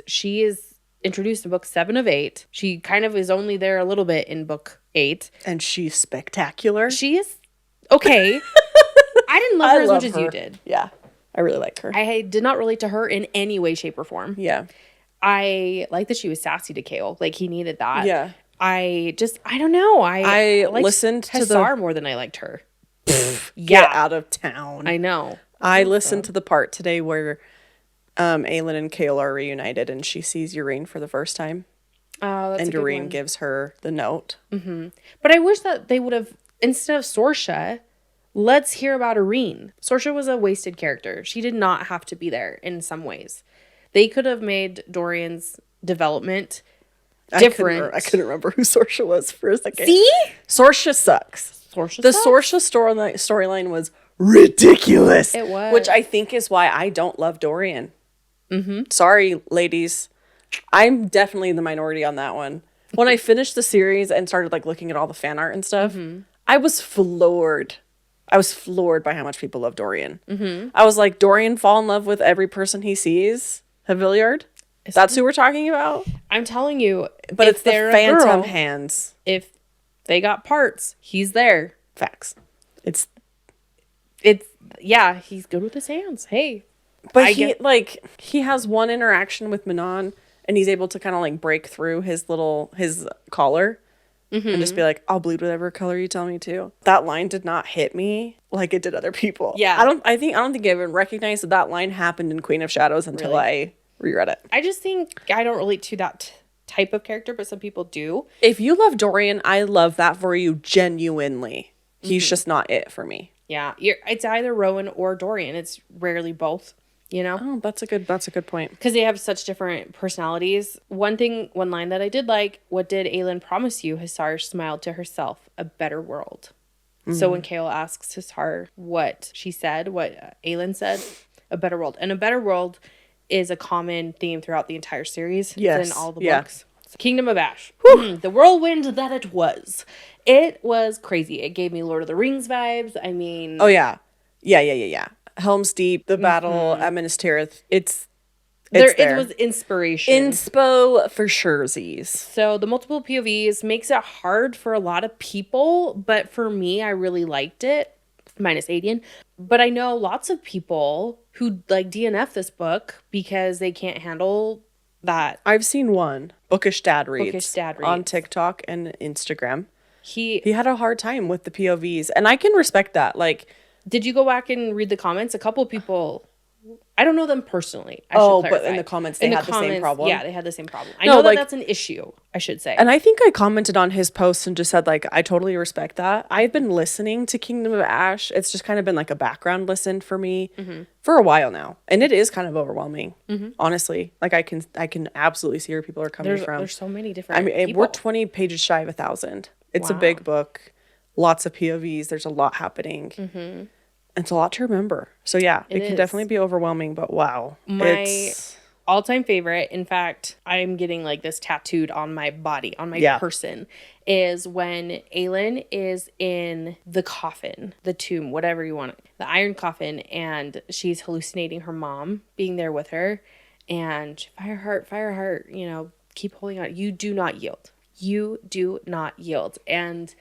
[SPEAKER 1] She is introduced in book 7 of 8. She kind of is only there a little bit in book 8.
[SPEAKER 3] And she's spectacular.
[SPEAKER 1] She is okay. I didn't love her as much as you did.
[SPEAKER 3] Yeah. I really like her.
[SPEAKER 1] I did not relate to her in any way, shape, or form.
[SPEAKER 3] Yeah.
[SPEAKER 1] I like that she was sassy to Kale. Like, he needed that.
[SPEAKER 3] Yeah.
[SPEAKER 1] I don't know. I liked
[SPEAKER 3] listened to
[SPEAKER 1] Hussar more than I liked her.
[SPEAKER 3] Get out of town.
[SPEAKER 1] I know.
[SPEAKER 3] I listened to the part today where Aelin and Kale are reunited and she sees Yrene for the first time.
[SPEAKER 1] Oh, that's
[SPEAKER 3] and
[SPEAKER 1] a good
[SPEAKER 3] Yrene
[SPEAKER 1] one.
[SPEAKER 3] gives her the note.
[SPEAKER 1] But I wish that they would have, instead of Sorsha, let's hear about Yrene. Sorsha was a wasted character. She did not have to be there in some ways. They could have made Dorian's development different.
[SPEAKER 3] I couldn't remember who Sorsha was for a second.
[SPEAKER 1] See?
[SPEAKER 3] Sorsha sucks.
[SPEAKER 1] Sorsha
[SPEAKER 3] The
[SPEAKER 1] sucks.
[SPEAKER 3] Sorsha storyline was ridiculous.
[SPEAKER 1] It was.
[SPEAKER 3] Which I think is why I don't love Dorian. Sorry, ladies. I'm definitely the minority on that one. When I finished the series and started like looking at all the fan art and stuff, I was floored. I was floored by how much people love Dorian. I was like, Dorian fall in love with every person he sees. Haviliard? That's who we're talking about?
[SPEAKER 1] I'm telling you.
[SPEAKER 3] But
[SPEAKER 1] if
[SPEAKER 3] it's the
[SPEAKER 1] they're a
[SPEAKER 3] phantom
[SPEAKER 1] girl,
[SPEAKER 3] hands.
[SPEAKER 1] if they got parts, he's there.
[SPEAKER 3] Facts. It's
[SPEAKER 1] Yeah, he's good with his hands. Hey.
[SPEAKER 3] But he has one interaction with Manon and he's able to kind of like break through his collar and just be like, I'll bleed whatever color you tell me to. That line did not hit me like it did other people.
[SPEAKER 1] Yeah.
[SPEAKER 3] I don't think I even recognized that line happened in Queen of Shadows until I reread it.
[SPEAKER 1] I just think I don't relate to that type of character, but some people do.
[SPEAKER 3] If you love Dorian, I love that for you genuinely. He's just not it for me.
[SPEAKER 1] Yeah, it's either Rowan or Dorian. It's rarely both, you know?
[SPEAKER 3] Oh, that's a good point.
[SPEAKER 1] Because they have such different personalities. One line that I did like, what did Aelin promise you? Hussar smiled to herself, a better world. So when Kale asks Hussar what she said, what Aelin said, a better world. And a better world is a common theme throughout the entire series.
[SPEAKER 3] Yes.
[SPEAKER 1] It's in all the
[SPEAKER 3] Yeah.
[SPEAKER 1] books. Kingdom of Ash. The whirlwind that it was. It was crazy. It gave me Lord of the Rings vibes. I mean...
[SPEAKER 3] Oh, yeah. Yeah. Helm's Deep, the battle at Minas Tirith. It's there.
[SPEAKER 1] It was inspiration.
[SPEAKER 3] Inspo for surezies.
[SPEAKER 1] So the multiple POVs makes it hard for a lot of people, but for me, I really liked it. Minus Adian. But I know lots of people who like DNF this book because they can't handle that.
[SPEAKER 3] I've seen one. Bookish Dad Reads. On
[SPEAKER 1] Reads.
[SPEAKER 3] TikTok and Instagram.
[SPEAKER 1] He
[SPEAKER 3] He had a hard time with the POVs. And I can respect that. Like,
[SPEAKER 1] did you go back and read the comments? A couple of people, I don't know them personally.
[SPEAKER 3] but in the comments, they had the same problem?
[SPEAKER 1] Yeah, they had the same problem. I
[SPEAKER 3] No,
[SPEAKER 1] know that
[SPEAKER 3] like-
[SPEAKER 1] that's an issue, I should say.
[SPEAKER 3] and I think I commented on his post and just said, like, I totally respect that. I've been listening to Kingdom of Ash. It's just kind of been like a background listen for me for a while now. And it is kind of overwhelming, honestly. Like, I can absolutely see where people are coming from.
[SPEAKER 1] There's so many different
[SPEAKER 3] I mean,
[SPEAKER 1] people.
[SPEAKER 3] we're 20 pages shy of 1,000. It's a
[SPEAKER 1] Wow.
[SPEAKER 3] big book. Lots of POVs. There's a lot happening. It's a lot to remember. So, yeah, it can
[SPEAKER 1] is.
[SPEAKER 3] definitely be overwhelming, but wow.
[SPEAKER 1] My all-time favorite, in fact, I'm getting like this tattooed on my body, on my person, is when Aelin is in the coffin, the tomb, whatever you want, the iron coffin, and she's hallucinating her mom being there with her, and fire heart, you know, keep holding on. You do not yield. You do not yield. And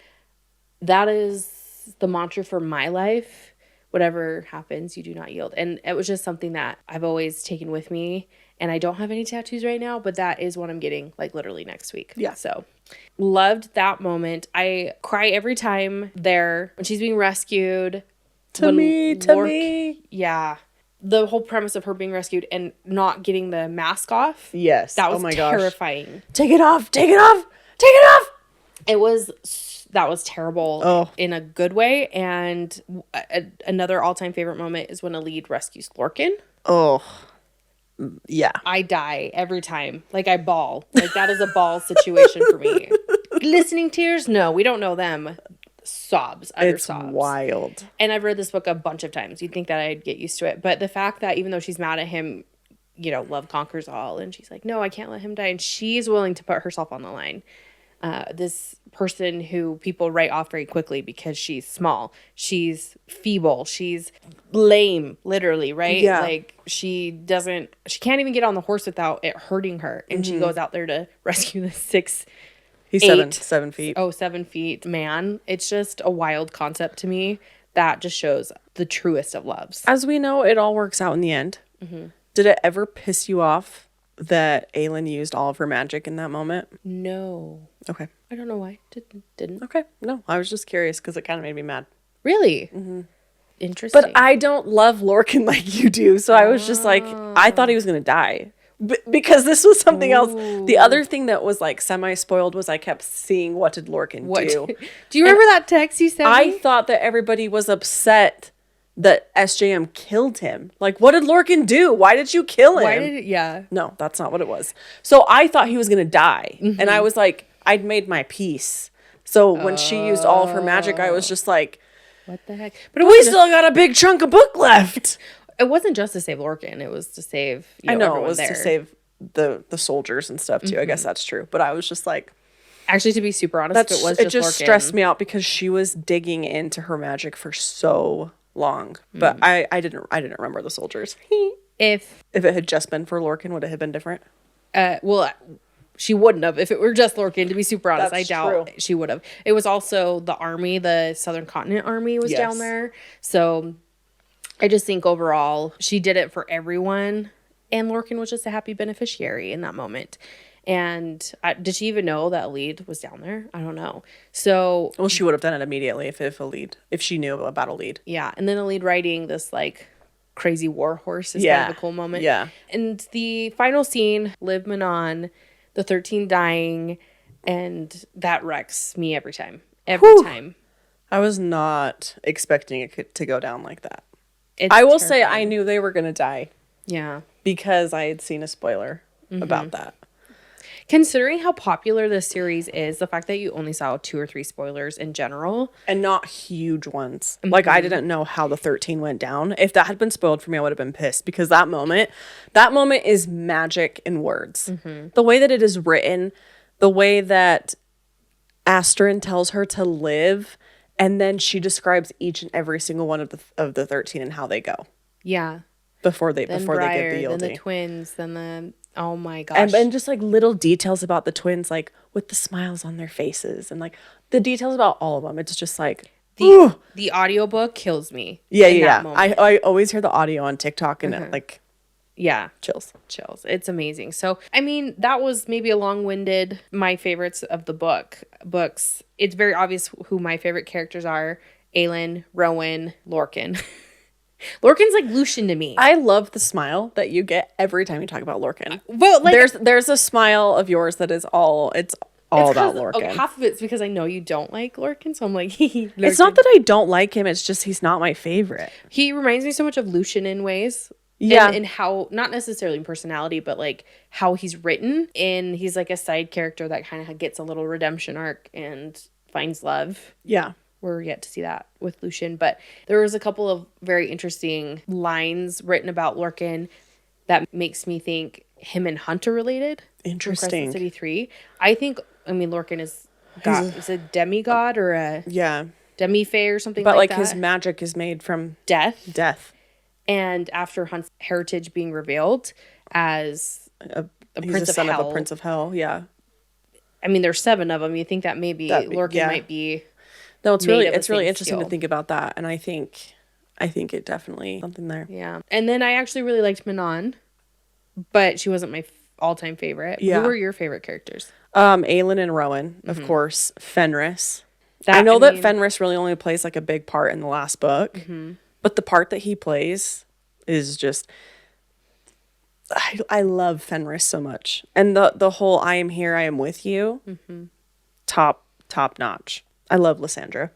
[SPEAKER 1] that is the mantra for my life. Whatever happens, you do not yield. And it was just something that I've always taken with me. And I don't have any tattoos right now, but that is what I'm getting like literally next week.
[SPEAKER 3] Yeah.
[SPEAKER 1] So loved that moment. I cry every time there when she's being rescued.
[SPEAKER 3] To me.
[SPEAKER 1] Yeah. The whole premise of her being rescued and not getting the mask off.
[SPEAKER 3] Yes.
[SPEAKER 1] That was
[SPEAKER 3] oh my gosh.
[SPEAKER 1] terrifying.
[SPEAKER 3] Take it off. Take it off. Take it off.
[SPEAKER 1] That was terrible in a good way. And another all-time favorite moment is when a lead rescues Lorcan.
[SPEAKER 3] Oh, yeah.
[SPEAKER 1] I die every time. Like, I bawl. Like, that is a bawl situation for me. Listening tears? No, we don't know them. Sobs. Utter
[SPEAKER 3] It's
[SPEAKER 1] sobs.
[SPEAKER 3] wild.
[SPEAKER 1] And I've read this book a bunch of times. You'd think that I'd get used to it. But the fact that even though she's mad at him, you know, love conquers all. And she's like, no, I can't let him die. And she's willing to put herself on the line. This person who people write off very quickly because she's small, she's feeble, she's lame, literally, right?
[SPEAKER 3] Yeah.
[SPEAKER 1] Like she can't even get on the horse without it hurting her. And she goes out there to rescue the
[SPEAKER 3] He's 7 feet.
[SPEAKER 1] 7 feet man. It's just a wild concept to me that just shows the truest of loves.
[SPEAKER 3] As we know, it all works out in the end. Did it ever piss you off that Aelin used all of her magic in that moment?
[SPEAKER 1] No.
[SPEAKER 3] Okay.
[SPEAKER 1] I don't know why. Didn't.
[SPEAKER 3] Okay. No, I was just curious because it kind of made me mad.
[SPEAKER 1] Really? Interesting.
[SPEAKER 3] But I don't love Lorcan like you do. So I was just like, I thought he was going to die. Because this was something else. The other thing that was like semi-spoiled was I kept seeing what did Lorcan do.
[SPEAKER 1] Do you remember that text you sent
[SPEAKER 3] I
[SPEAKER 1] me?
[SPEAKER 3] thought that everybody was upset that SJM killed him. Like, what did Lorcan do? Why did you kill him?
[SPEAKER 1] Yeah.
[SPEAKER 3] No, that's not what it was. So I thought he was going to die. And I was like, I'd made my peace. So when she used all of her magic, I was just like,
[SPEAKER 1] What the heck?
[SPEAKER 3] but we still got a big chunk of book left.
[SPEAKER 1] It wasn't just to save Lorcan. It was to save,
[SPEAKER 3] I know, it
[SPEAKER 1] everyone
[SPEAKER 3] was
[SPEAKER 1] there.
[SPEAKER 3] to save the soldiers and stuff too. I guess that's true. But I was just like,
[SPEAKER 1] Actually, to be super honest, if it was
[SPEAKER 3] it
[SPEAKER 1] just
[SPEAKER 3] just
[SPEAKER 1] Lorcan,
[SPEAKER 3] stressed me out because she was digging into her magic for so long. But I didn't remember the soldiers.
[SPEAKER 1] If
[SPEAKER 3] If it had just been for Lorcan, would it have been different?
[SPEAKER 1] well, she wouldn't have. If it were just Lorcan, to be super honest,
[SPEAKER 3] That's
[SPEAKER 1] I doubt
[SPEAKER 3] true.
[SPEAKER 1] she would have. It was also the army, the Southern Continent Army was
[SPEAKER 3] Yes.
[SPEAKER 1] down there. So I just think overall, she did it for everyone. And Lorcan was just a happy beneficiary in that moment. And did she even know that Elide was down there? I don't know. So
[SPEAKER 3] Well, she would have done it immediately if she knew about a lead.
[SPEAKER 1] yeah. And then Elide riding this like crazy war horse is kind of a cool moment.
[SPEAKER 3] Yeah.
[SPEAKER 1] And the final scene, Liv Manon, the 13 dying, and that wrecks me every time. Every time.
[SPEAKER 3] I was not expecting it to go down like that.
[SPEAKER 1] It's
[SPEAKER 3] I will say I
[SPEAKER 1] terrifying.
[SPEAKER 3] knew they were going to die
[SPEAKER 1] Yeah.
[SPEAKER 3] because I had seen a spoiler about that.
[SPEAKER 1] Considering how popular this series is, the fact that you only saw 2 or 3 spoilers in general.
[SPEAKER 3] And not huge ones. Like, I didn't know how the 13 went down. If that had been spoiled for me, I would have been pissed because that moment is magic in words. The way that it is written, the way that Asterin tells her to live, and then she describes each and every single one of the 13 and how they go
[SPEAKER 1] Yeah.
[SPEAKER 3] before they
[SPEAKER 1] Then
[SPEAKER 3] get the
[SPEAKER 1] Briar, then
[SPEAKER 3] yielding.
[SPEAKER 1] the twins, then the... Oh my gosh.
[SPEAKER 3] And just like little details about the twins, like with the smiles on their faces and like the details about all of them. It's just like,
[SPEAKER 1] the audiobook kills me.
[SPEAKER 3] yeah,
[SPEAKER 1] in
[SPEAKER 3] yeah,
[SPEAKER 1] that
[SPEAKER 3] yeah.
[SPEAKER 1] moment.
[SPEAKER 3] I always hear the audio on TikTok and it like
[SPEAKER 1] Yeah.
[SPEAKER 3] chills.
[SPEAKER 1] Chills. It's amazing. So, I mean, that was maybe a long-winded, my favorites of the books. It's very obvious who my favorite characters are. Aelin, Rowan, Lorcan. Lorcan's like Lucian to me.
[SPEAKER 3] I love the smile that you get every time you talk about Lorcan.
[SPEAKER 1] But like,
[SPEAKER 3] There's a smile of yours that is all about
[SPEAKER 1] 'cause,
[SPEAKER 3] Lorcan.
[SPEAKER 1] okay, half of it's because I know you don't like Lorcan, so I'm like, Lorcan.
[SPEAKER 3] It's not that I don't like him, it's just he's not my favorite.
[SPEAKER 1] He reminds me so much of Lucian in ways.
[SPEAKER 3] Yeah.
[SPEAKER 1] And how, not necessarily in personality, but like how he's written. And he's like a side character that kind of gets a little redemption arc and finds love.
[SPEAKER 3] Yeah.
[SPEAKER 1] We're yet to see that with Lucian. But there was a couple of very interesting lines written about Lorcan that makes me think him and Hunt are related. From
[SPEAKER 3] Interesting.
[SPEAKER 1] Crescent City 3. I mean, Lorcan is a demigod or a
[SPEAKER 3] Yeah.
[SPEAKER 1] demi-fae or something
[SPEAKER 3] But like
[SPEAKER 1] that.
[SPEAKER 3] his magic is made from
[SPEAKER 1] death.
[SPEAKER 3] death.
[SPEAKER 1] And after Hunt's heritage being revealed as
[SPEAKER 3] He's
[SPEAKER 1] Prince
[SPEAKER 3] a
[SPEAKER 1] of
[SPEAKER 3] son
[SPEAKER 1] Hell.
[SPEAKER 3] of a Prince of Hell. Yeah.
[SPEAKER 1] I mean, there's 7 of them. You think that maybe Lorcan
[SPEAKER 3] yeah.
[SPEAKER 1] might be...
[SPEAKER 3] No, it's
[SPEAKER 1] made
[SPEAKER 3] really
[SPEAKER 1] of the
[SPEAKER 3] it's really
[SPEAKER 1] same
[SPEAKER 3] interesting to
[SPEAKER 1] steel.
[SPEAKER 3] think about that, and I think it definitely something there.
[SPEAKER 1] Yeah. And then I actually really liked Manon, but she wasn't my all-time favorite.
[SPEAKER 3] Yeah.
[SPEAKER 1] Who were your favorite characters?
[SPEAKER 3] Aelin and Rowan, of course. Fenris.
[SPEAKER 1] That-
[SPEAKER 3] I know
[SPEAKER 1] I
[SPEAKER 3] that
[SPEAKER 1] mean-
[SPEAKER 3] Fenris really only plays like a big part in the last book, but the part that he plays is just. I love Fenris so much, and the whole "I am here, I am with you," top notch. I love Lysandra.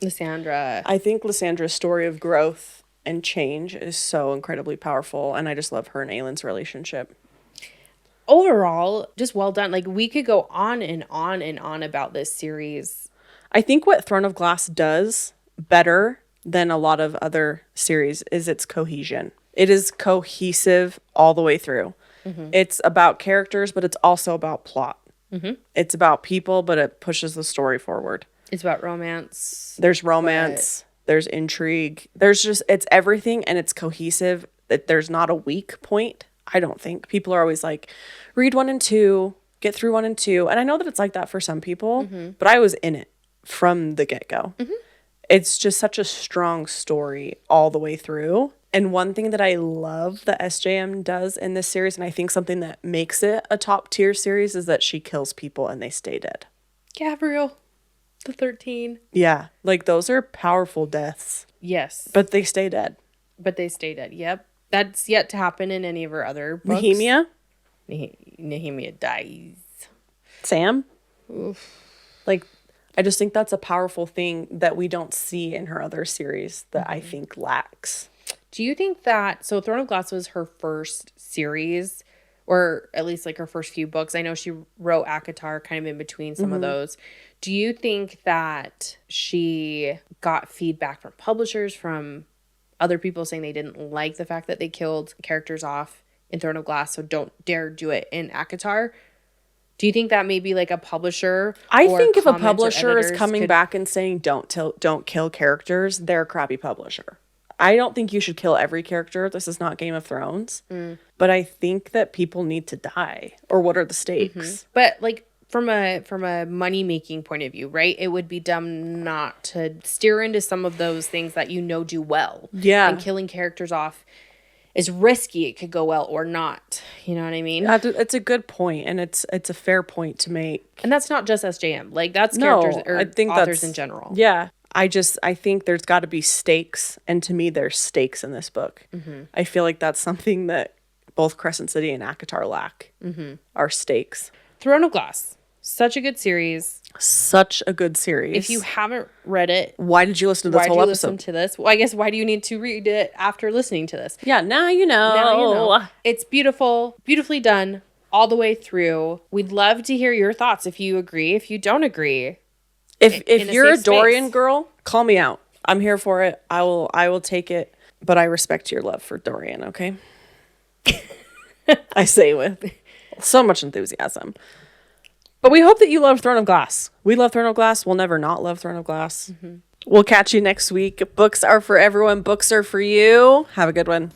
[SPEAKER 1] Lysandra.
[SPEAKER 3] I think Lysandra's story of growth and change is so incredibly powerful, and I just love her and Aelin's relationship.
[SPEAKER 1] Overall, just well done. Like, we could go on and on and on about this series.
[SPEAKER 3] I think what Throne of Glass does better than a lot of other series is its cohesion. It is cohesive all the way through. It's about characters, but it's also about plot. It's about people, but it pushes the story forward.
[SPEAKER 1] It's about romance.
[SPEAKER 3] There's romance, there's intrigue, it's everything, and it's cohesive. There's not a weak point, I don't think. People are always like, read 1 and 2, get through 1 and 2. And I know that it's like that for some people, but I was in it from the get-go. It's just such a strong story all the way through. And one thing that I love that SJM does in this series, and I think something that makes it a top tier series, is that she kills people and they stay dead.
[SPEAKER 1] Gabriel, the 13.
[SPEAKER 3] Yeah, like those are powerful deaths.
[SPEAKER 1] Yes.
[SPEAKER 3] But they stay dead.
[SPEAKER 1] But they stay dead. Yep. That's yet to happen in any of her other books.
[SPEAKER 3] Nehemia?
[SPEAKER 1] Nehemia dies.
[SPEAKER 3] Sam?
[SPEAKER 1] Oof.
[SPEAKER 3] Like, I just think that's a powerful thing that we don't see in her other series that I think lacks.
[SPEAKER 1] Do you think that, so Throne of Glass was her first series, or at least like her first few books. I know she wrote ACOTAR kind of in between some of those. Do you think that she got feedback from publishers, from other people saying they didn't like the fact that they killed characters off in Throne of Glass, so don't dare do it in ACOTAR? Do you think that maybe like a publisher?
[SPEAKER 3] I think if a publisher is coming back and saying don't kill characters, they're a crappy publisher. I don't think you should kill every character. This is not Game of Thrones. But I think that people need to die. Or what are the stakes?
[SPEAKER 1] But like from a money making point of view, right? It would be dumb not to steer into some of those things that do well.
[SPEAKER 3] Yeah.
[SPEAKER 1] And killing characters off is risky. It could go well or not. You know what I mean?
[SPEAKER 3] It's a good point, and it's a fair point to make.
[SPEAKER 1] And that's not just SJM. Like that's characters or
[SPEAKER 3] I think
[SPEAKER 1] authors in general.
[SPEAKER 3] Yeah. I think there's got to be stakes, and to me there's stakes in this book. I feel like that's something that both Crescent City and ACOTAR lack, are stakes.
[SPEAKER 1] Throne of Glass. Such a good series.
[SPEAKER 3] Such a good series.
[SPEAKER 1] If you haven't read it,
[SPEAKER 3] why did you listen to this whole episode?
[SPEAKER 1] Listen to this? Well, I guess why do you need to read it after listening to this?
[SPEAKER 3] Yeah, now you know.
[SPEAKER 1] Now you know. It's beautiful, beautifully done all the way through. We'd love to hear your thoughts if you agree, if you don't agree.
[SPEAKER 3] If you're a Dorian girl, call me out. I'm here for it. I will take it, but I respect your love for Dorian, okay? I say with so much enthusiasm. But we hope that you love Throne of Glass. We love Throne of Glass. We'll never not love Throne of Glass. We'll catch you next week. Books are for everyone. Books are for you. Have a good one.